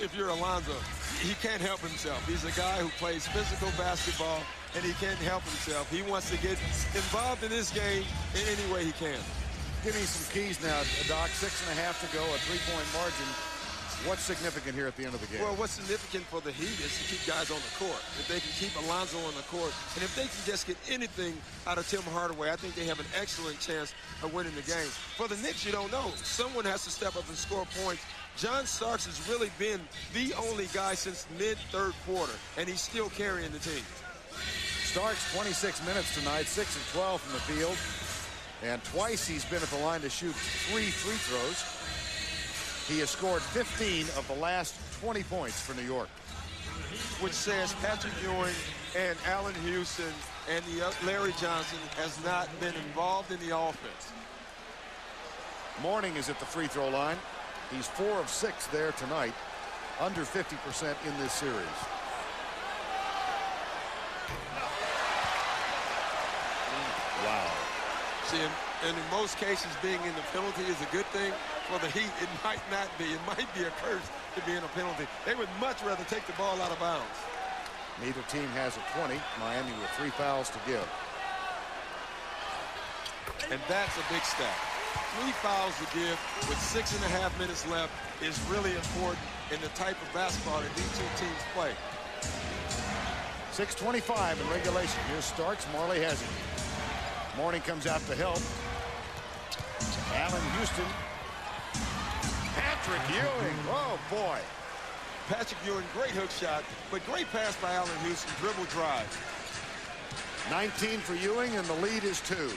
If you're Alonzo, he can't help himself. He's a guy who plays physical basketball, and he can't help himself. He wants to get involved in this game in any way he can. Give me some keys now, Doc. 6.5 to go, a 3-point margin. What's significant here at the end of the game? Well, what's significant for the Heat is to keep guys on the court. If they can keep Alonzo on the court, and if they can just get anything out of Tim Hardaway, I think they have an excellent chance of winning the game. For the Knicks, you don't know. Someone has to step up and score points. John Starks has really been the only guy since mid-third quarter, and he's still carrying the team. Starks 26 minutes tonight, 6 of 12 from the field, and twice he's been at the line to shoot 3 free throws. He has scored 15 of the last 20 points for New York. Which says Patrick Ewing and Allen Houston and Larry Johnson has not been involved in the offense. Mourning is at the free throw line. He's 4 of 6 there tonight, under 50% in this series. Wow. See, and in most cases, being in the penalty is a good thing. For the Heat, it might not be. It might be a curse to be in a penalty. They would much rather take the ball out of bounds. Neither team has a 20. Miami with 3 fouls to give. And that's a big stat. 3 fouls to give with 6.5 minutes left is really important in the type of basketball that these two teams play. 6:25 in regulation. Here's Starks. Marley has it. Mourning comes out to help. Allen Houston. Patrick Ewing. Oh, boy. Patrick Ewing, great hook shot, but great pass by Allen Houston. Dribble drive. 19 for Ewing, and the lead is 2.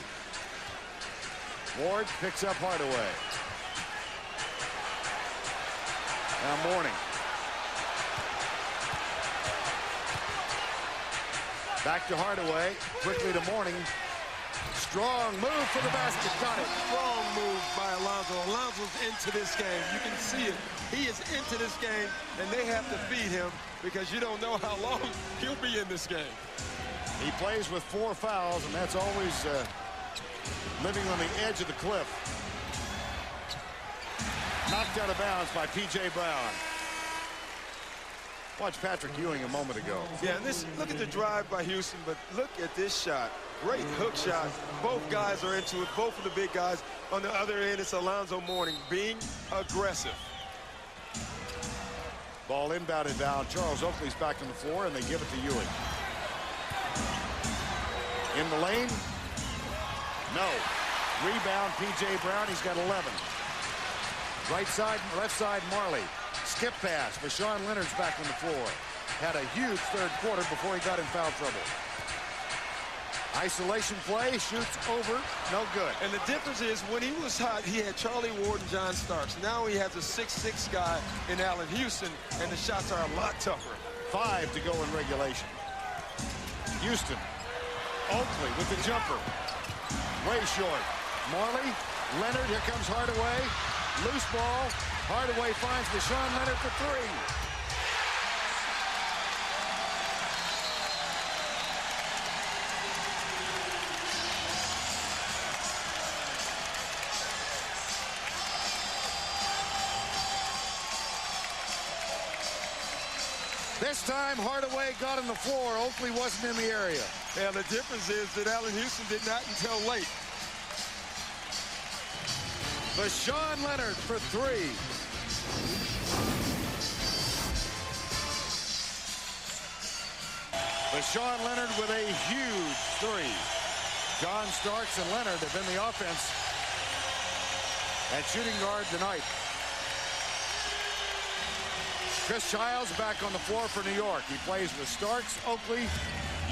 Ward picks up Hardaway. Now Mourning. Back to Hardaway. Quickly to Mourning. Strong move for the basket. Got it. Strong move by Alonzo. Alonzo's into this game. You can see it. He is into this game, and they have to feed him because you don't know how long he'll be in this game. He plays with 4 fouls, and that's always living on the edge of the cliff. Knocked out of bounds by P.J. Brown. Watch Patrick Ewing a moment ago. Yeah, and look at the drive by Houston, but look at this shot. Great hook shot. Both guys are into it, both of the big guys. On the other end, it's Alonzo Mourning being aggressive. Ball inbounded down. Charles Oakley's back on the floor, and they give it to Ewing. In the lane. No. Rebound, P.J. Brown. He's got 11. Right side, left side, Marley. Skip pass. Rashawn Leonard's back on the floor. Had a huge third quarter before he got in foul trouble. Isolation play, shoots over, no good. And the difference is when he was hot, he had Charlie Ward and John Starks. Now he has a 6'6" guy in Allen Houston, and the shots are a lot tougher. 5 to go in regulation. Houston. Oakley with the jumper. Way short. Marley, Leonard, here comes Hardaway. Loose ball. Hardaway finds Deshaun Leonard for three. This time, Hardaway got on the floor. Oakley wasn't in the area. Yeah, the difference is that Allen Houston did not until late. Deshaun Leonard for three. Deshaun Leonard with a huge three. John Starks and Leonard have been the offense at shooting guard tonight. Chris Childs back on the floor for New York. He plays with Starks, Oakley,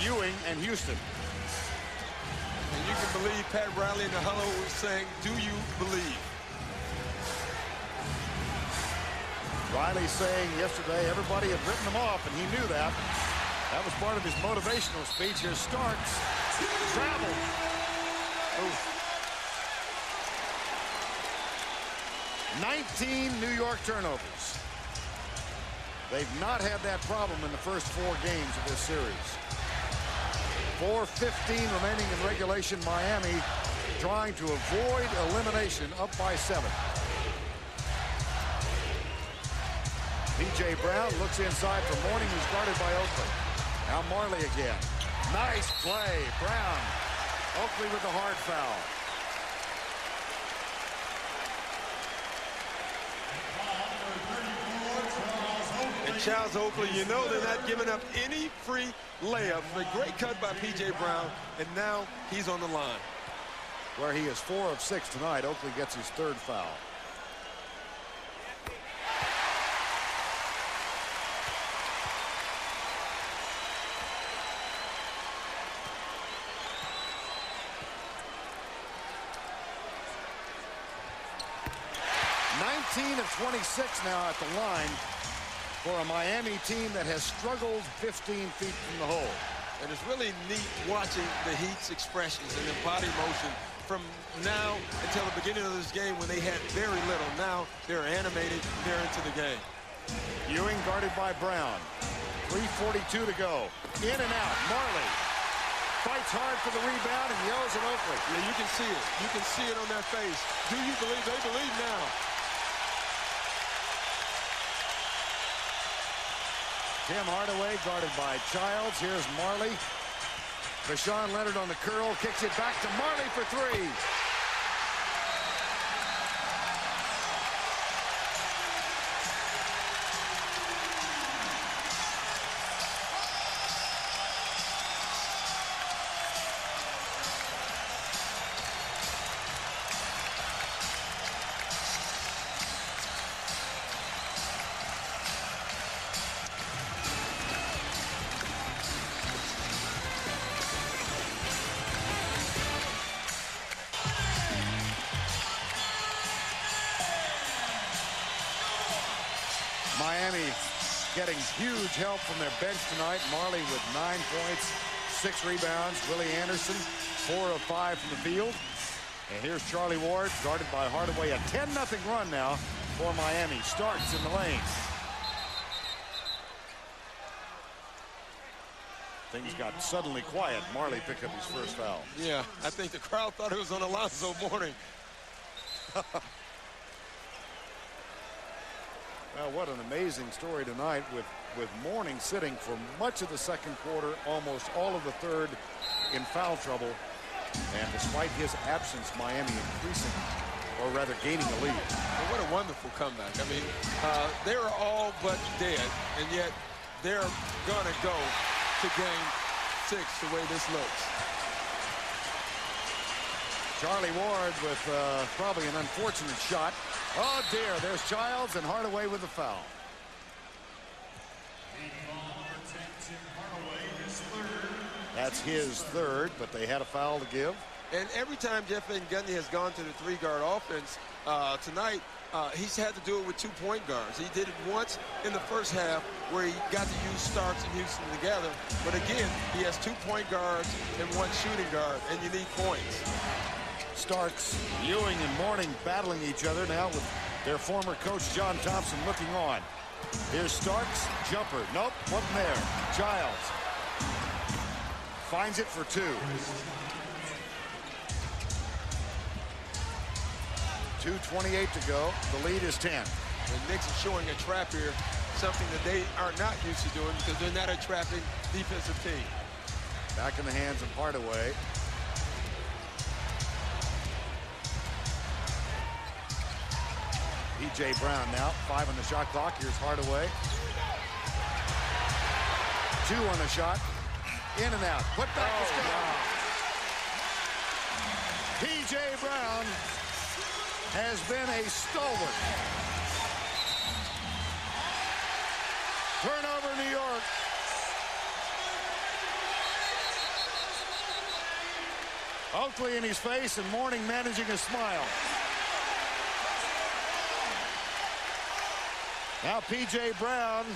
Ewing, and Houston. And you can believe Pat Riley in the huddle was saying, "Do you believe?" Riley saying yesterday everybody had written him off, and he knew that. That was part of his motivational speech. Here's Starks. Travel. Oof. 19 New York turnovers. They've not had that problem in the first 4 games of this series. 4:15 remaining in regulation. Miami trying to avoid elimination, up by 7. P.J. Brown looks inside for Mourning, who's guarded by Oakley. Now Marley again. Nice play. Brown. Oakley with the hard foul. And Charles Oakley, you know they're not giving up any free layup. A great cut by P.J. Brown, and now he's on the line. Where he is 4 of 6 tonight. Oakley gets his 3rd foul. Of 26 now at the line for a Miami team that has struggled 15 feet from the hole. And it's really neat watching the Heat's expressions and their body motion from now until the beginning of this game when they had very little. Now they're animated, they're into the game. Ewing guarded by Brown. 3:42 to go. In and out. Marley fights hard for the rebound and yells at Oakley. Yeah, you can see it. You can see it on their face. Do you believe? They believe now. Tim Hardaway guarded by Childs. Here's Marley. Deshaun Leonard on the curl. Kicks it back to Marley for 3. Miami getting huge help from their bench tonight. Marley with 9 points, 6 rebounds. Willie Anderson, 4 of 5 from the field. And here's Charlie Ward, guarded by Hardaway. A 10-0 run now for Miami. Starks in the lane. Things got suddenly quiet. Marley picked up his first foul. Yeah, I think the crowd thought it was on Alonzo Mourning. Well, what an amazing story tonight with Mourning sitting for much of the second quarter, almost all of the third in foul trouble. And despite his absence, Miami increasing, or rather gaining a lead. Well, what a wonderful comeback. I mean, they were all but dead, and yet they're going to go to game 6 the way this looks. Charlie Ward with probably an unfortunate shot. Oh dear, there's Childs and Hardaway with the foul. That's his 3rd, but they had a foul to give. And every time Jeff Van Gundy has gone to the 3-guard offense tonight, he's had to do it with 2 point guards. He did it once in the first half where he got to use Starks and Houston together. But again, he has 2 point guards and 1 shooting guard, and you need points. Starks, Ewing, and Mourning battling each other now with Their former coach, John Thompson, looking on. Here's Starks. Jumper. Nope. Wasn't there. Childs. Finds it for 2. 2:28 to go. The lead is 10. The Knicks are showing a trap here, something that they are not used to doing because they're not a trapping defensive team. Back in the hands of Hardaway. P.J. Brown now. 5 on the shot clock. Here's Hardaway. 2 on the shot. In and out. Put back to Scott. P.J. Brown has been a stalwart. Turnover, New York. Oakley in his face and Mourning managing a smile. Now P.J. Brown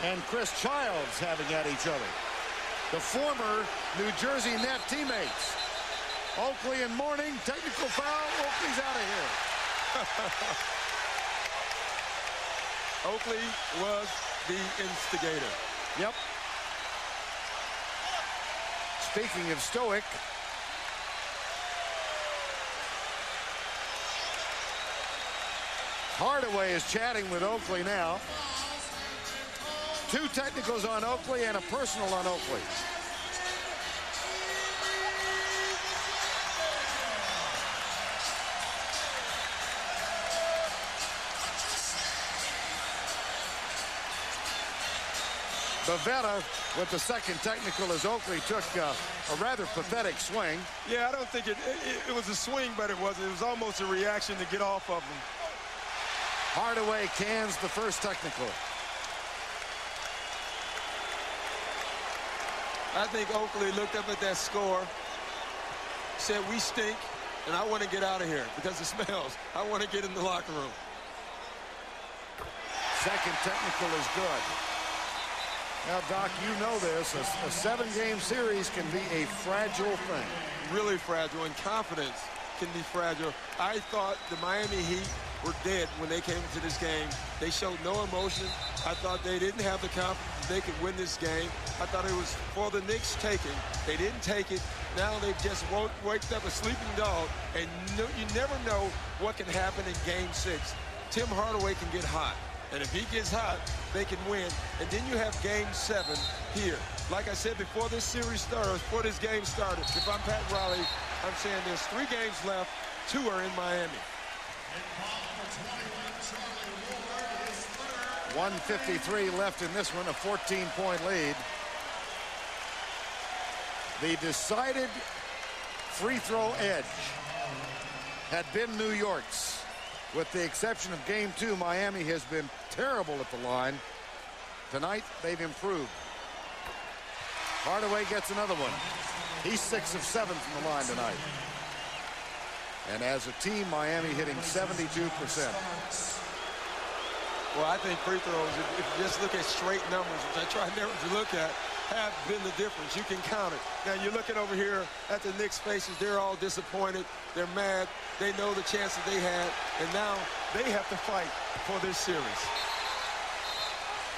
and Chris Childs having at each other. The former New Jersey Net teammates. Oakley and Mourning, technical foul. Oakley's out of here. Oakley was the instigator. Yep. Speaking of stoic, Hardaway is chatting with Oakley now. 2 technicals on Oakley and a personal on Oakley. Bavetta with the second technical as Oakley took a rather pathetic swing. Yeah, I don't think it was a swing, but it was almost a reaction to get off of him. Hardaway cans the first technical. I think Oakley looked up at that score, said, we stink, and I want to get out of here because it smells. I want to get in the locker room. Second technical is good. Now, Doc, you know this. A 7-game series can be a fragile thing. Really fragile, and confidence can be fragile. I thought the Miami Heat were dead when they came into this game. They showed no emotion. I thought they didn't have the confidence they could win this game. I thought it was for the Knicks taking. They didn't take it. Now they've just waked up a sleeping dog, and you never know what can happen in Game 6. Tim Hardaway can get hot. And if he gets hot, they can win. And then you have Game 7 here. Like I said, before this series started, before this game started, if I'm Pat Riley, I'm saying there's 3 games left. 2 are in Miami. 1:53 left in this one, a 14-point lead. The decided free throw edge had been New York's. With the exception of Game 2, Miami has been terrible at the line. Tonight, they've improved. Hardaway gets another one. He's 6 of 7 from the line tonight. And as a team, Miami hitting 72%. Well, I think free throws, if you just look at straight numbers, which I try never to look at, have been the difference. You can count it. Now, you're looking over here at the Knicks' faces. They're all disappointed. They're mad. They know the chances they had, and now they have to fight for this series.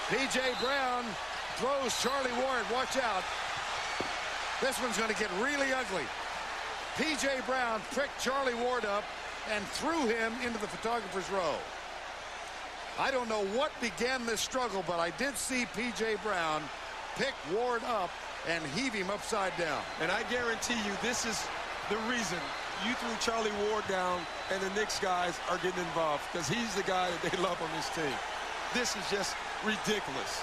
P.J. Brown throws Charlie Ward. Watch out. This one's going to get really ugly. P.J. Brown picked Charlie Ward up and threw him into the photographer's row. I don't know what began this struggle, but I did see P.J. Brown pick Ward up and heave him upside down. And I guarantee you this is the reason you threw Charlie Ward down and the Knicks guys are getting involved, because he's the guy that they love on this team. This is just ridiculous.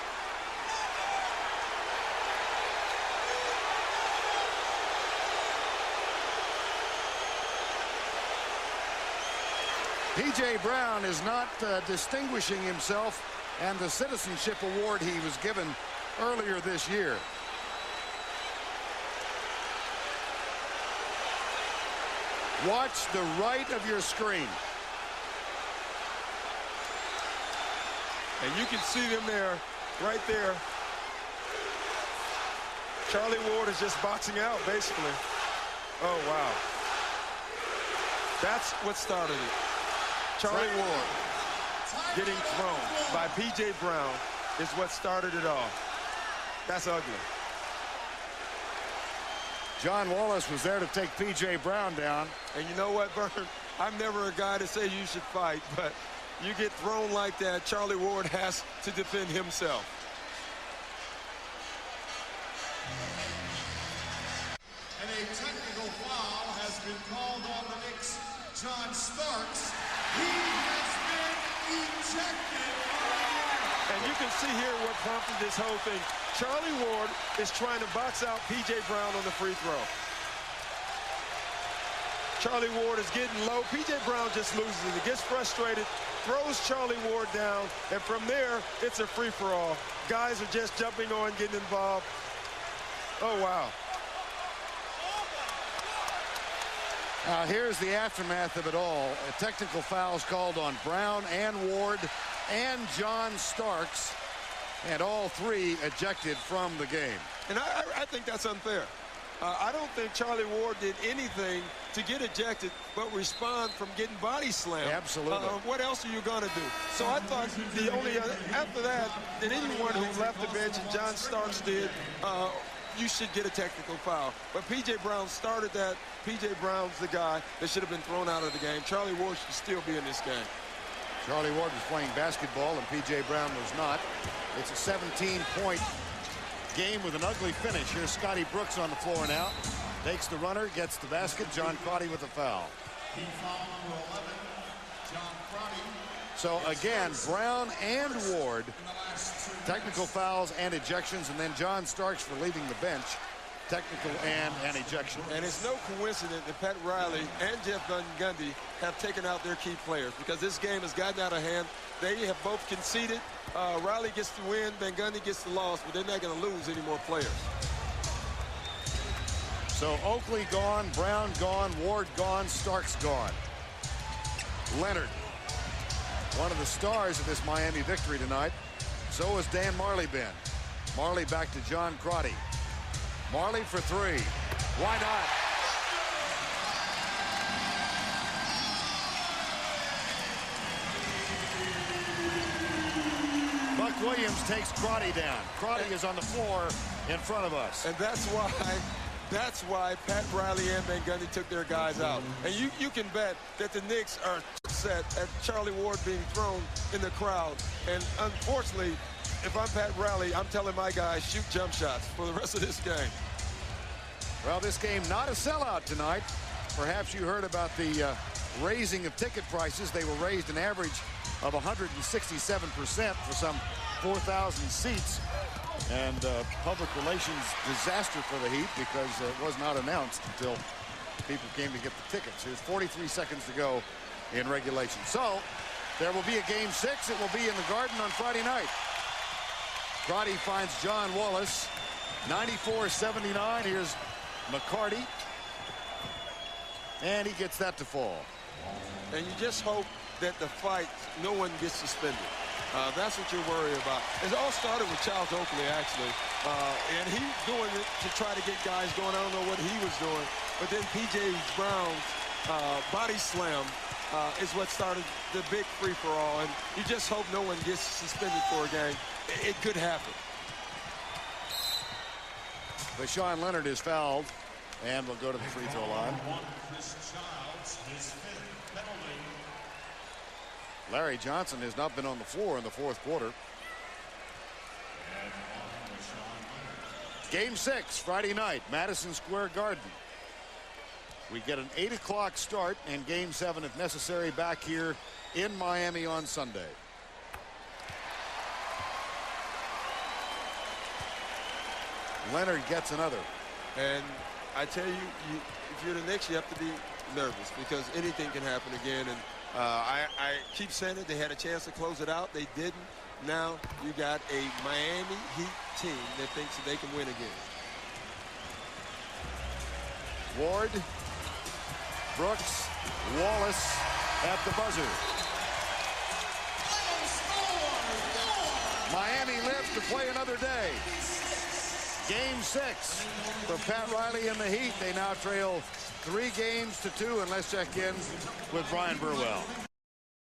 P.J. Brown is not distinguishing himself and the citizenship award he was given earlier this year. Watch the right of your screen. And you can see them there, right there. Charlie Ward is just boxing out, basically. Oh, wow. That's what started it. Charlie Ward getting thrown by P.J. Brown is what started it all. That's ugly. John Wallace was there to take P.J. Brown down. And you know what, Bern? I'm never a guy to say you should fight, but you get thrown like that, Charlie Ward has to defend himself. And a technical foul has been called on the Knicks. John Starks, he has been ejected. And you can see here what prompted this whole thing. Charlie Ward is trying to box out P.J. Brown on the free throw. Charlie Ward is getting low. P.J. Brown just loses it. He gets frustrated, throws Charlie Ward down, and from there, it's a free-for-all. Guys are just jumping on, getting involved. Oh, wow. Now, here's the aftermath of it all. Technical fouls called on Brown and Ward and John Starks, and all three ejected from the game. And I think that's unfair. I don't think Charlie Ward did anything to get ejected but respond from getting body slammed. Absolutely. What else are you going to do? So I thought the only after that, that anyone who left the bench, and John Starks did, you should get a technical foul. But P.J. Brown started that. P.J. Brown's the guy that should have been thrown out of the game. Charlie Ward should still be in this game. Charlie Ward was playing basketball, and P.J. Brown was not. It's a 17-point game with an ugly finish. Here's Scotty Brooks on the floor now. Takes the runner, gets the basket. John Crotty with a foul. He fouled number 11, John Crotty. So again, Brown and Ward, technical fouls and ejections, and then John Starks for leaving the bench, technical and an ejection. And it's no coincidence that Pat Riley and Jeff Van Gundy have taken out their key players, because this game has gotten out of hand. They have both conceded. Riley gets the win, Van Gundy gets the loss, but they're not going to lose any more players. So Oakley gone, Brown gone, Ward gone, Starks gone. Leonard, one of the stars of this Miami victory tonight. So has Dan Marley been. Marley back to John Crotty. Marley for three. Why not? Buck Williams takes Crotty down. Crotty is on the floor in front of us. And that's why Pat Riley and Van Gundy took their guys out. And you can bet that the Knicks are upset at Charlie Ward being thrown in the crowd. And unfortunately, if I'm Pat Riley, I'm telling my guys, shoot jump shots for the rest of this game. Well, this game not a sellout tonight. Perhaps you heard about the raising of ticket prices. They were raised an average of 167% for some 4,000 seats. And public relations disaster for the Heat, because it was not announced until people came to get the tickets. There's 43 seconds to go in regulation. So there will be a game 6. It will be in the Garden on Friday night. Crotty finds John Wallace. 94-79. Here's McCarty. And he gets that to fall. And you just hope that the fight, no one gets suspended. That's what you're worried about. It all started with Charles Oakley, actually. And he's doing it to try to get guys going. I don't know what he was doing. But then P.J. Brown's body slam is what started the big free-for-all. And you just hope no one gets suspended for a game. It could happen. Sean Leonard is fouled and will go to the free throw line. Larry Johnson has not been on the floor in the fourth quarter. Game 6, Friday night, Madison Square Garden. We get an 8 o'clock start, and Game 7, if necessary, back here in Miami on Sunday. Leonard gets another. And I tell you, if you're the Knicks, you have to be nervous, because anything can happen again. And I keep saying it. They had a chance to close it out. They didn't. Now you got a Miami Heat team that thinks that they can win again. Ward, Brooks, Wallace at the buzzer. Miami lives to play another day. Game 6 for Pat Riley and the Heat. They now trail 3 games to 2, and let's check in with Brian Burwell.